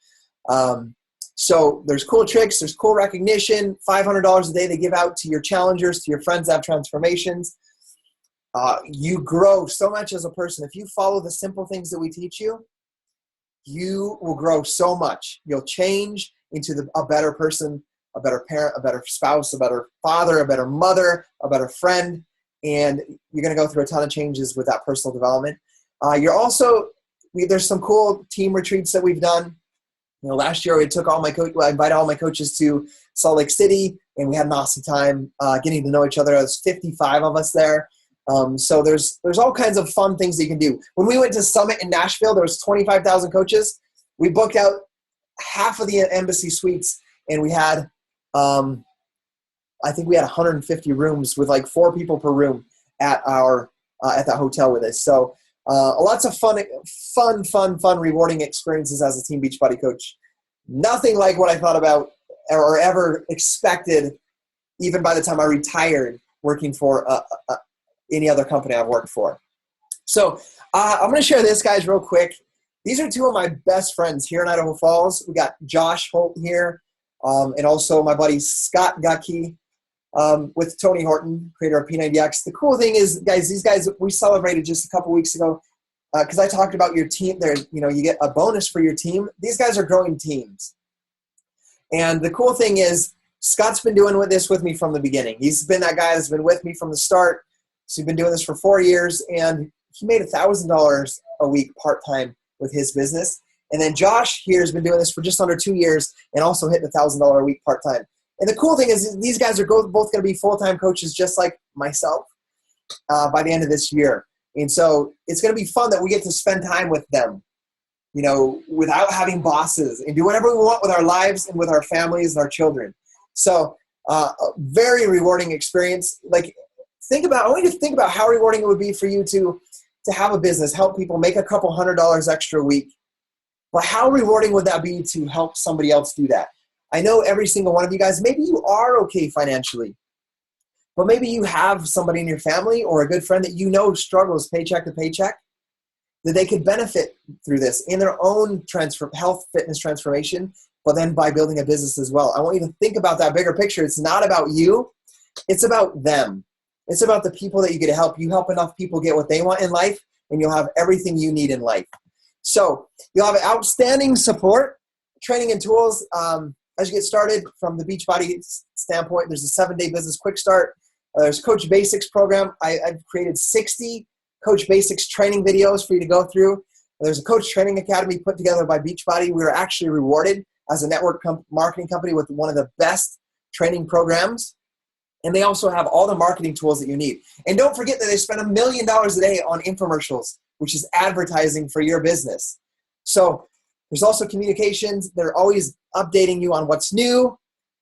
So there's cool tricks, there's cool recognition, $500 a day they give out to your challengers, to your friends that have transformations. You grow so much as a person. If you follow the simple things that we teach you, you will grow so much. You'll change into a better person, a better parent, a better spouse, a better father, a better mother, a better friend, and you're going to go through a ton of changes with that personal development. There's some cool team retreats that we've done. Last year I invited all my coaches to Salt Lake City, and we had an awesome time getting to know each other. There's 55 of us there. So there's all kinds of fun things that you can do. When we went to Summit in Nashville, there was 25,000 coaches. We booked out half of the embassy suites, and we had, I think we had 150 rooms with like 4 people per room at that hotel with us. So lots of fun, rewarding experiences as a Team Beachbody coach. Nothing like what I thought about or ever expected, even by the time I retired working for any other company I've worked for. So I'm going to share this, guys, real quick. These are 2 of my best friends here in Idaho Falls. We got Josh Holt here, and also my buddy Scott Guckey with Tony Horton, creator of P90X. The cool thing is, guys, these guys, we celebrated just a couple weeks ago because I talked about your team there. You get a bonus for your team. These guys are growing teams. And the cool thing is Scott's been doing this with me from the beginning. He's been that guy that's been with me from the start. So he's been doing this for 4 years, and he made $1,000 a week part-time with his business. And then Josh here has been doing this for just under 2 years and also hit $1,000 a week part-time. And the cool thing is these guys are both going to be full-time coaches just like myself by the end of this year. And so it's going to be fun that we get to spend time with them, you know, without having bosses, and do whatever we want with our lives and with our families and our children. So a very rewarding experience. Like, I want you to think about how rewarding it would be for you to have a business, help people, make a couple $100 extra a week. But how rewarding would that be to help somebody else do that? I know every single one of you guys, maybe you are okay financially, but maybe you have somebody in your family or a good friend that you know struggles paycheck to paycheck, that they could benefit through this in their own health, fitness transformation, but then by building a business as well. I want you to think about that bigger picture. It's not about you. It's about them. It's about the people that you get to help. You help enough people get what they want in life, and you'll have everything you need in life. So you'll have outstanding support, training, and tools as you get started from the Beachbody standpoint. There's a 7-day business quick start. There's Coach Basics program. I've created 60 Coach Basics training videos for you to go through. There's a Coach Training Academy put together by Beachbody. We were actually rewarded as a network marketing company with one of the best training programs. And they also have all the marketing tools that you need. And don't forget that they spend $1 million a day on infomercials, which is advertising for your business. So there's also communications. They're always updating you on what's new.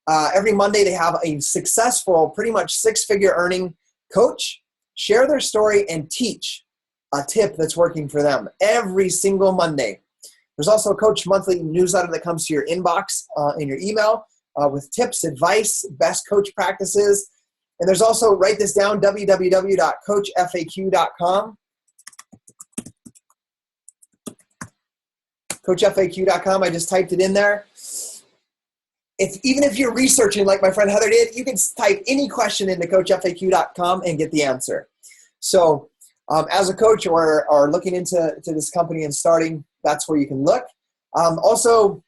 Every Monday they have a successful, pretty much 6-figure earning coach share their story and teach a tip that's working for them every single Monday. There's also a Coach Monthly newsletter that comes to your inbox in your email with tips, advice, best coach practices. And there's also, write this down, www.coachfaq.com. CoachFAQ.com. I just typed it in there. Even if you're researching like my friend Heather did, you can type any question into CoachFAQ.com and get the answer. So as a coach or looking into this company and starting, that's where you can look. Also,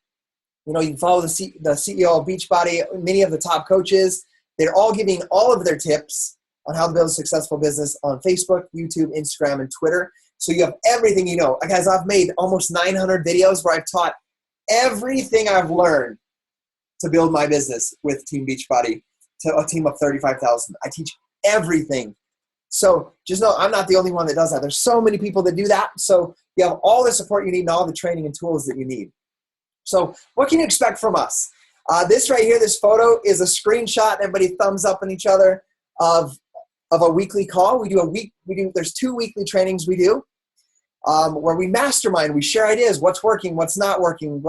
you know, you can follow the CEO of Beachbody, many of the top coaches. They're all giving all of their tips on how to build a successful business on Facebook, YouTube, Instagram, and Twitter. So you have everything you know. Guys, I've made almost 900 videos where I've taught everything I've learned to build my business with Team Beachbody to a team of 35,000. I teach everything. So just know I'm not the only one that does that. There's so many people that do that. So you have all the support you need and all the training and tools that you need. So what can you expect from us? This right here, this photo is a screenshot. Everybody thumbs up on each other of a weekly call. There's 2 weekly trainings we do where we mastermind. We share ideas. What's working? What's not working?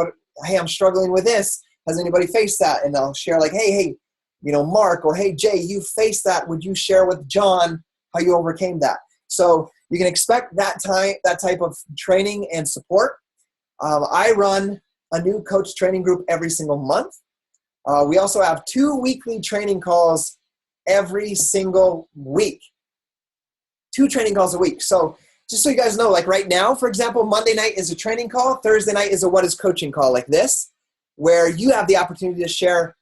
Hey, I'm struggling with this. Has anybody faced that? And I'll share like, hey, you know, Mark, or hey, Jay, you faced that. Would you share with John how you overcame that? So you can expect that type of training and support. I run a new coach training group every single month. We also have 2 weekly training calls every single week. 2 training calls a week. So just so you guys know, like right now, for example, Monday night is a training call. Thursday night is a what is coaching call like this, where you have the opportunity to share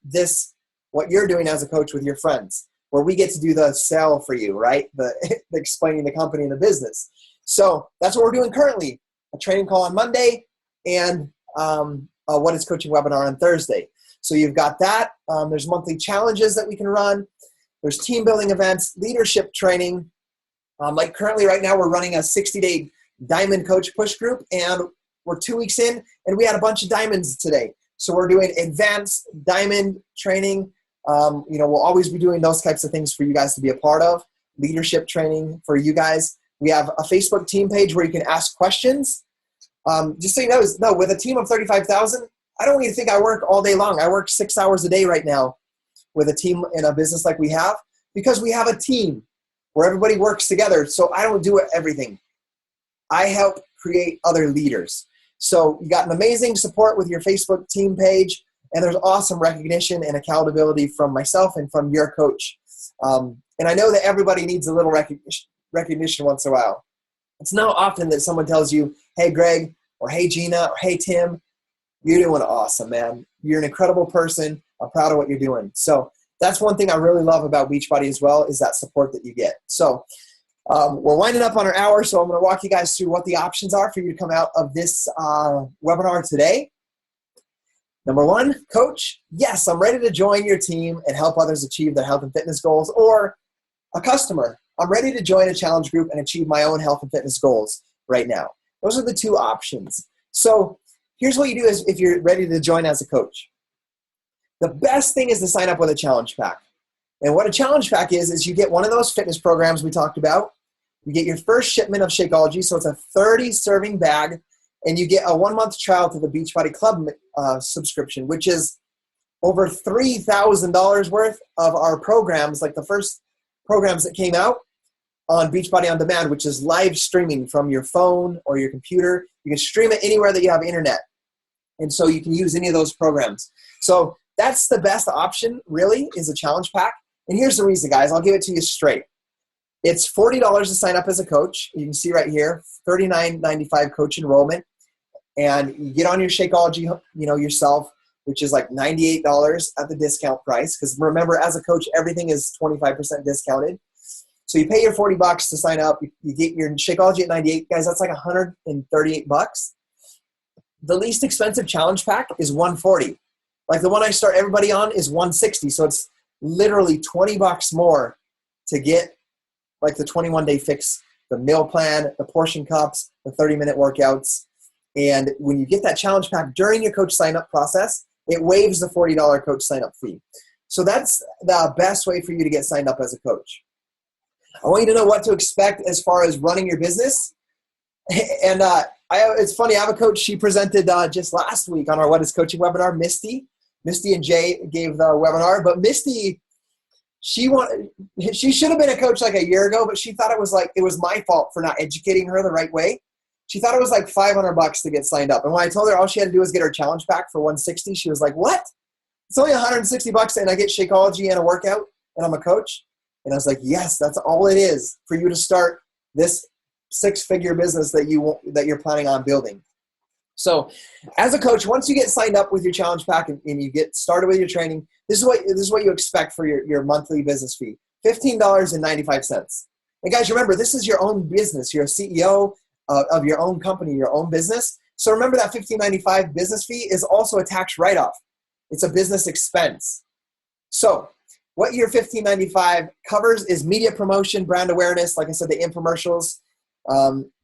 what you're doing as a coach with your friends, where we get to do the sell for you, right? The explaining the company and the business. So that's what we're doing currently. A training call on Monday and a what is coaching webinar on Thursday. So you've got that. There's monthly challenges that we can run. There's team building events, leadership training. Like currently right now we're running a 60-day diamond coach push group, and we're 2 weeks in and we had a bunch of diamonds today. So we're doing advanced diamond training. We'll always be doing those types of things for you guys to be a part of. Leadership training for you guys. We have a Facebook team page where you can ask questions. Just so you know, with a team of 35,000, I don't even think I work all day long. I work 6 hours a day right now with a team in a business like we have, because we have a team where everybody works together. So I don't do everything. I help create other leaders. So you got an amazing support with your Facebook team page, and there's awesome recognition and accountability from myself and from your coach. And I know that everybody needs a little recognition once in a while. It's not often that someone tells you, hey, Greg, or hey, Gina, or hey, Tim, you're doing awesome, man. You're an incredible person. I'm proud of what you're doing. So that's one thing I really love about Beachbody as well, is that support that you get. So we're winding up on our hour, so I'm going to walk you guys through what the options are for you to come out of this webinar today. Number one, coach, yes, I'm ready to join your team and help others achieve their health and fitness goals. Or a customer, I'm ready to join a challenge group and achieve my own health and fitness goals right now. Those are the two options. So here's what you do is if you're ready to join as a coach. The best thing is to sign up with a challenge pack. And what a challenge pack is you get one of those fitness programs we talked about. You get your first shipment of Shakeology, so it's a 30-serving bag, and you get a 1-month trial to the Beachbody Club subscription, which is over $3,000 worth of our programs, like the first programs that came out on Beachbody On Demand, which is live streaming from your phone or your computer. You can stream it anywhere that you have internet. And so you can use any of those programs. So that's the best option, really, is a challenge pack. And here's the reason, guys. I'll give it to you straight. It's $40 to sign up as a coach. You can see right here, $39.95 coach enrollment. And you get on your Shakeology, yourself, which is like $98 at the discount price. Because remember, as a coach, everything is 25% discounted. So you pay your $40 to sign up. You get your Shakeology at $98. Guys, that's like $138. The least expensive challenge pack is $140. Like the one I start everybody on is $160. So it's literally $20 more to get like the 21-day fix, the meal plan, the portion cups, the 30-minute workouts. And when you get that challenge pack during your coach sign-up process, it waives the $40 coach sign-up fee. So that's the best way for you to get signed up as a coach. I want you to know what to expect as far as running your business. And it's funny, I have a coach, she presented just last week on our What is Coaching webinar, Misty. Misty and Jay gave the webinar, but Misty, she should have been a coach like a year ago, but she thought it was my fault for not educating her the right way. She thought it was like $500 to get signed up. And when I told her all she had to do was get her challenge pack for $160, she was like, what? It's only $160 and I get Shakeology and a workout and I'm a coach? And I was like, yes, that's all it is for you to start this 6-figure business that you're planning on building. So as a coach, once you get signed up with your challenge pack and you get started with your training, this is what you expect for your monthly business fee, $15.95. And guys, remember, this is your own business. You're a CEO of your own company, your own business. So remember that $15.95 business fee is also a tax write-off. It's a business expense. So what your $15.95 covers is media promotion, brand awareness, like I said, the infomercials.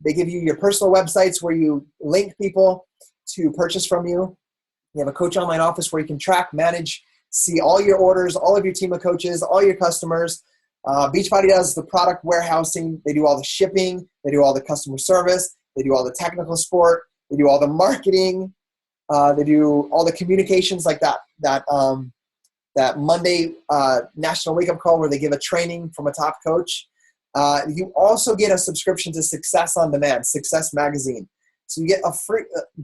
They give you your personal websites where you link people to purchase from you. You have a coach online office where you can track, manage, see all your orders, all of your team of coaches, all your customers. Beachbody does the product warehousing. They do all the shipping. They do all the customer service. They do all the technical support. They do all the marketing. They do all the communications like that Monday National Wake Up Call where they give a training from a top coach. You also get a subscription to Success on Demand, Success Magazine. So you get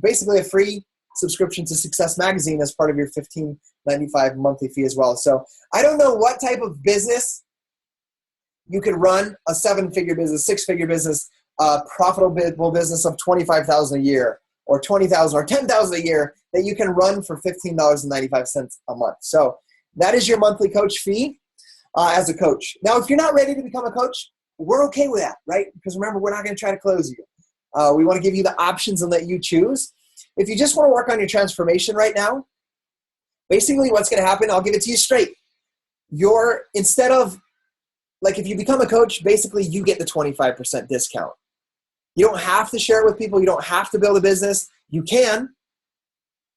basically a free subscription to Success Magazine as part of your $15.95 monthly fee as well. So I don't know what type of business you could run, a 7-figure business, 6-figure business, a profitable business of $25,000 a year or $20,000 or $10,000 a year that you can run for $15.95 a month. So that is your monthly coach fee as a coach. Now, if you're not ready to become a coach, we're okay with that, right? Because remember, we're not going to try to close you. We want to give you the options and let you choose. If you just want to work on your transformation right now, basically what's going to happen, I'll give it to you straight. Instead of, like if you become a coach, basically you get the 25% discount. You don't have to share it with people. You don't have to build a business. You can,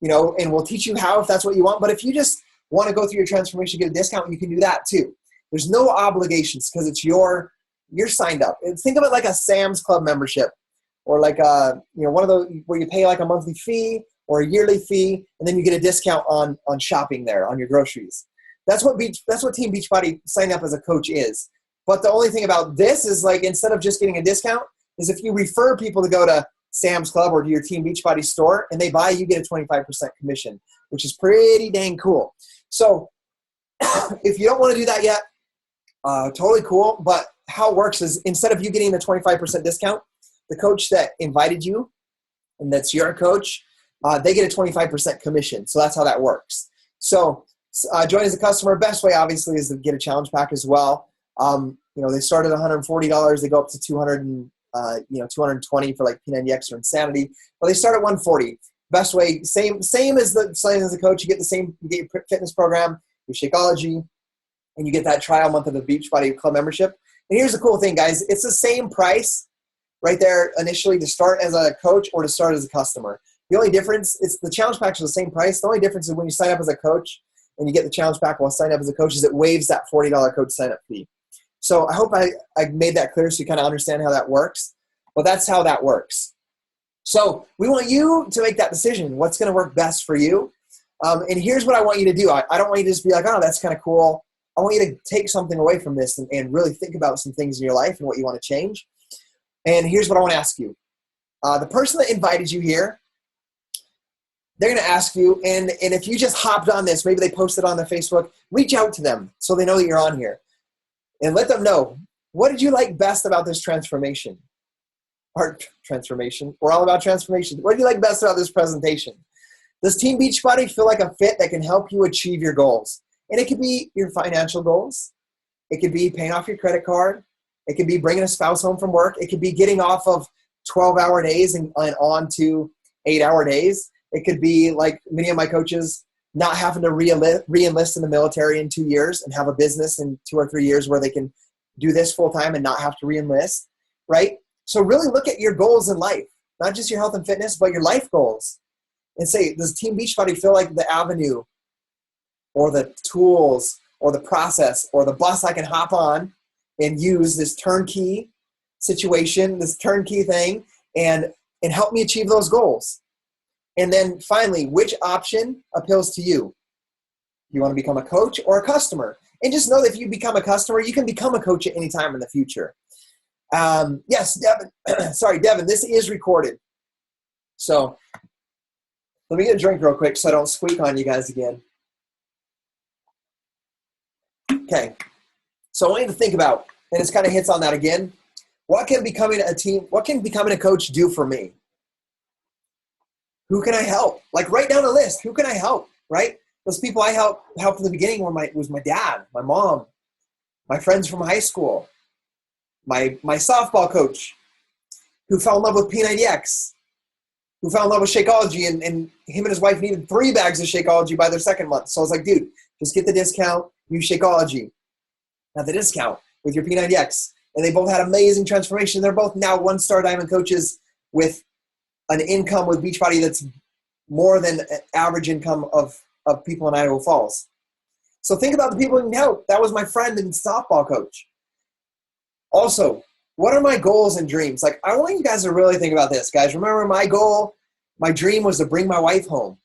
and we'll teach you how if that's what you want. But if you just want to go through your transformation, get a discount, you can do that too. There's no obligations because you're signed up. And think of it like a Sam's Club membership or like one of those where you pay like a monthly fee or a yearly fee, and then you get a discount on shopping there, on your groceries. That's what Team Beachbody signing up as a coach is. But the only thing about this is like instead of just getting a discount is if you refer people to go to Sam's Club or to your Team Beachbody store and they buy, you get a 25% commission, which is pretty dang cool. So if you don't want to do that yet, totally cool. But how it works is instead of you getting the 25% discount, the coach that invited you, and that's your coach, they get a 25% commission. So that's how that works. So join as a customer. Best way, obviously, is to get a challenge pack as well. They start at $140. They go up to 220 for like P90X or Insanity. But they start at $140. Best way, same as the coach. You get you get your fitness program, your Shakeology, and you get that trial month of the Beachbody Club membership. And here's the cool thing, guys. It's the same price right there initially to start as a coach or to start as a customer. The only difference is the challenge pack is the same price. The only difference is when you sign up as a coach and you get the challenge pack while signing up as a coach is it waives that $40 coach sign up fee. So I hope I made that clear so you kind of understand how that works. But that's how that works. So we want you to make that decision. What's going to work best for you? And here's what I want you to do. I don't want you to just be like, oh, that's kind of cool. I want you to take something away from this and really think about some things in your life and what you want to change. And here's what I want to ask you. The person that invited you here, they're going to ask you, and if you just hopped on this, maybe they posted on their Facebook, reach out to them so they know that you're on here. And let them know, what did you like best about this transformation? We're all about transformation. What do you like best about this presentation? Does Team Beachbody feel like a fit that can help you achieve your goals? And it could be your financial goals. It could be paying off your credit card. It could be bringing a spouse home from work. It could be getting off of 12-hour days and on to 8-hour days. It could be like many of my coaches not having to re-enlist in the military in 2 years and have a business in 2 or 3 years where they can do this full time and not have to re-enlist, right? So really look at your goals in life, not just your health and fitness, but your life goals. And say, does Team Beachbody feel like the avenue or the tools or the process or the bus I can hop on and use this turnkey situation, this turnkey thing, and help me achieve those goals? And then finally, which option appeals to you? You want to become a coach or a customer? And just know that if you become a customer, you can become a coach at any time in the future. Yes, Devin. Sorry, Devin, this is recorded. So let me get a drink real quick so I don't squeak on you guys again. Okay. So I want you to think about, and this kind of hits on that again, what can becoming a coach do for me? Who can I help? Like, write down a list. Who can I help, right? Those people I helped in the beginning was my dad, my mom, my friends from high school, my softball coach who fell in love with P90X, who fell in love with Shakeology, and him and his wife needed 3 bags of Shakeology by their second month. So I was like, dude, just get the discount, use Shakeology. Have the discount with your P90X. And they both had amazing transformation. They're both now 1-star diamond coaches with an income with Beachbody that's more than average income of people in Idaho Falls. So think about the people who can help. That was my friend and softball coach. Also, what are my goals and dreams? Like, I want you guys to really think about this, guys. Remember, my goal, my dream was to bring my wife home.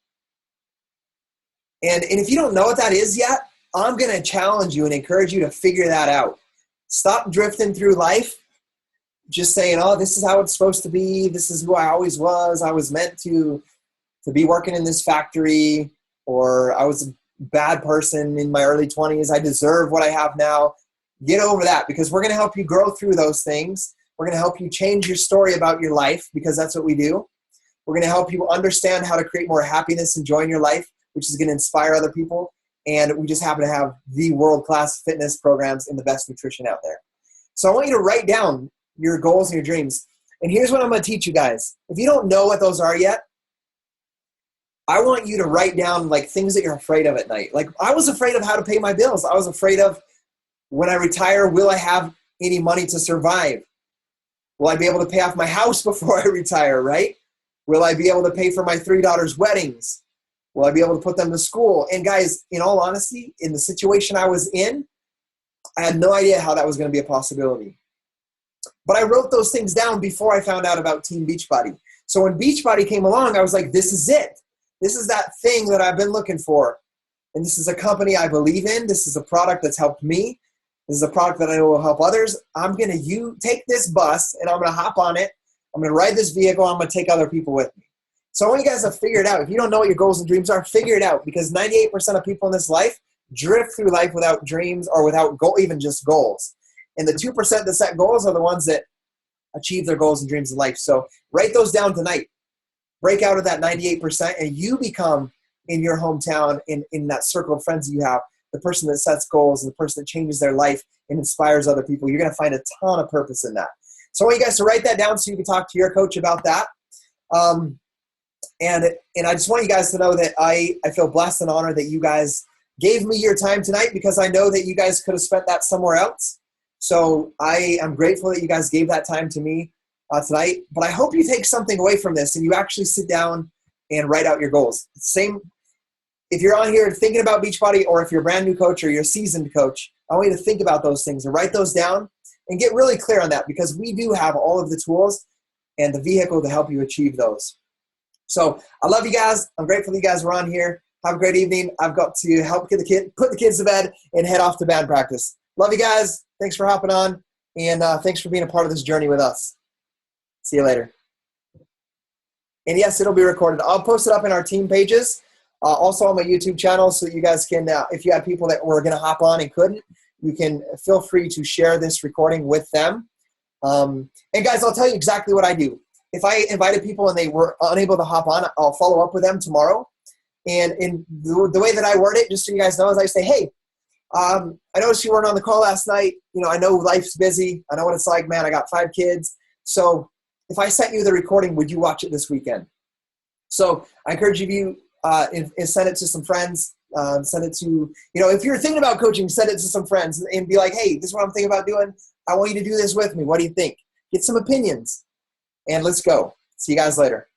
And if you don't know what that is yet, I'm going to challenge you and encourage you to figure that out. Stop drifting through life just saying, oh, this is how it's supposed to be. This is who I always was. I was meant to be working in this factory, or I was a bad person in my early 20s. I deserve what I have now. Get over that, because we're going to help you grow through those things. We're going to help you change your story about your life, because that's what we do. We're going to help you understand how to create more happiness and joy in your life, which is going to inspire other people. And we just happen to have the world-class fitness programs and the best nutrition out there. So I want you to write down your goals and your dreams. And here's what I'm going to teach you guys. If you don't know what those are yet, I want you to write down like things that you're afraid of at night. Like, I was afraid of how to pay my bills. I was afraid of, when I retire, will I have any money to survive? Will I be able to pay off my house before I retire, right? Will I be able to pay for my 3 daughters' weddings? Will I be able to put them to school? And guys, in all honesty, in the situation I was in, I had no idea how that was going to be a possibility. But I wrote those things down before I found out about Team Beachbody. So when Beachbody came along, I was like, this is it. This is that thing that I've been looking for. And this is a company I believe in. This is a product that's helped me. This is a product that I know will help others. I'm going to take this bus, and I'm going to hop on it. I'm going to ride this vehicle. I'm going to take other people with me. So I want you guys to figure it out. If you don't know what your goals and dreams are, figure it out, because 98% of people in this life drift through life without dreams or without even just goals. And the 2% that set goals are the ones that achieve their goals and dreams in life. So write those down tonight. break out of that 98% and you become in your hometown, in that circle of friends that you have, the person that sets goals and the person that changes their life and inspires other people. You're going to find a ton of purpose in that. So I want you guys to write that down so you can talk to your coach about that. And I just want you guys to know that I feel blessed and honored that you guys gave me your time tonight, because I know that you guys could have spent that somewhere else. So I am grateful that you guys gave that time to me tonight. But I hope you take something away from this and you actually sit down and write out your goals. Same, if you're on here thinking about Beachbody, or if you're a brand new coach or you're a seasoned coach, I want you to think about those things and write those down and get really clear on that, because we do have all of the tools and the vehicle to help you achieve those. So I love you guys. I'm grateful that you guys were on here. Have a great evening. I've got to help put the kids to bed and head off to band practice. Love you guys. Thanks for hopping on, and thanks for being a part of this journey with us. See you later. And yes, it'll be recorded. I'll post it up in our team pages, also on my YouTube channel, so that you guys can, if you have people that were going to hop on and couldn't, you can feel free to share this recording with them. And guys, I'll tell you exactly what I do. If I invited people and they were unable to hop on, I'll follow up with them tomorrow. And in the way that I word it, just so you guys know, is I say, hey, I noticed you weren't on the call last night. You know, I know life's busy. I know what it's like, man. I got 5 kids. So if I sent you the recording, would you watch it this weekend? So I encourage you to send it to some friends. Send it to, you know, if you're thinking about coaching, send it to some friends and be like, hey, this is what I'm thinking about doing. I want you to do this with me. What do you think? Get some opinions, and let's go. See you guys later.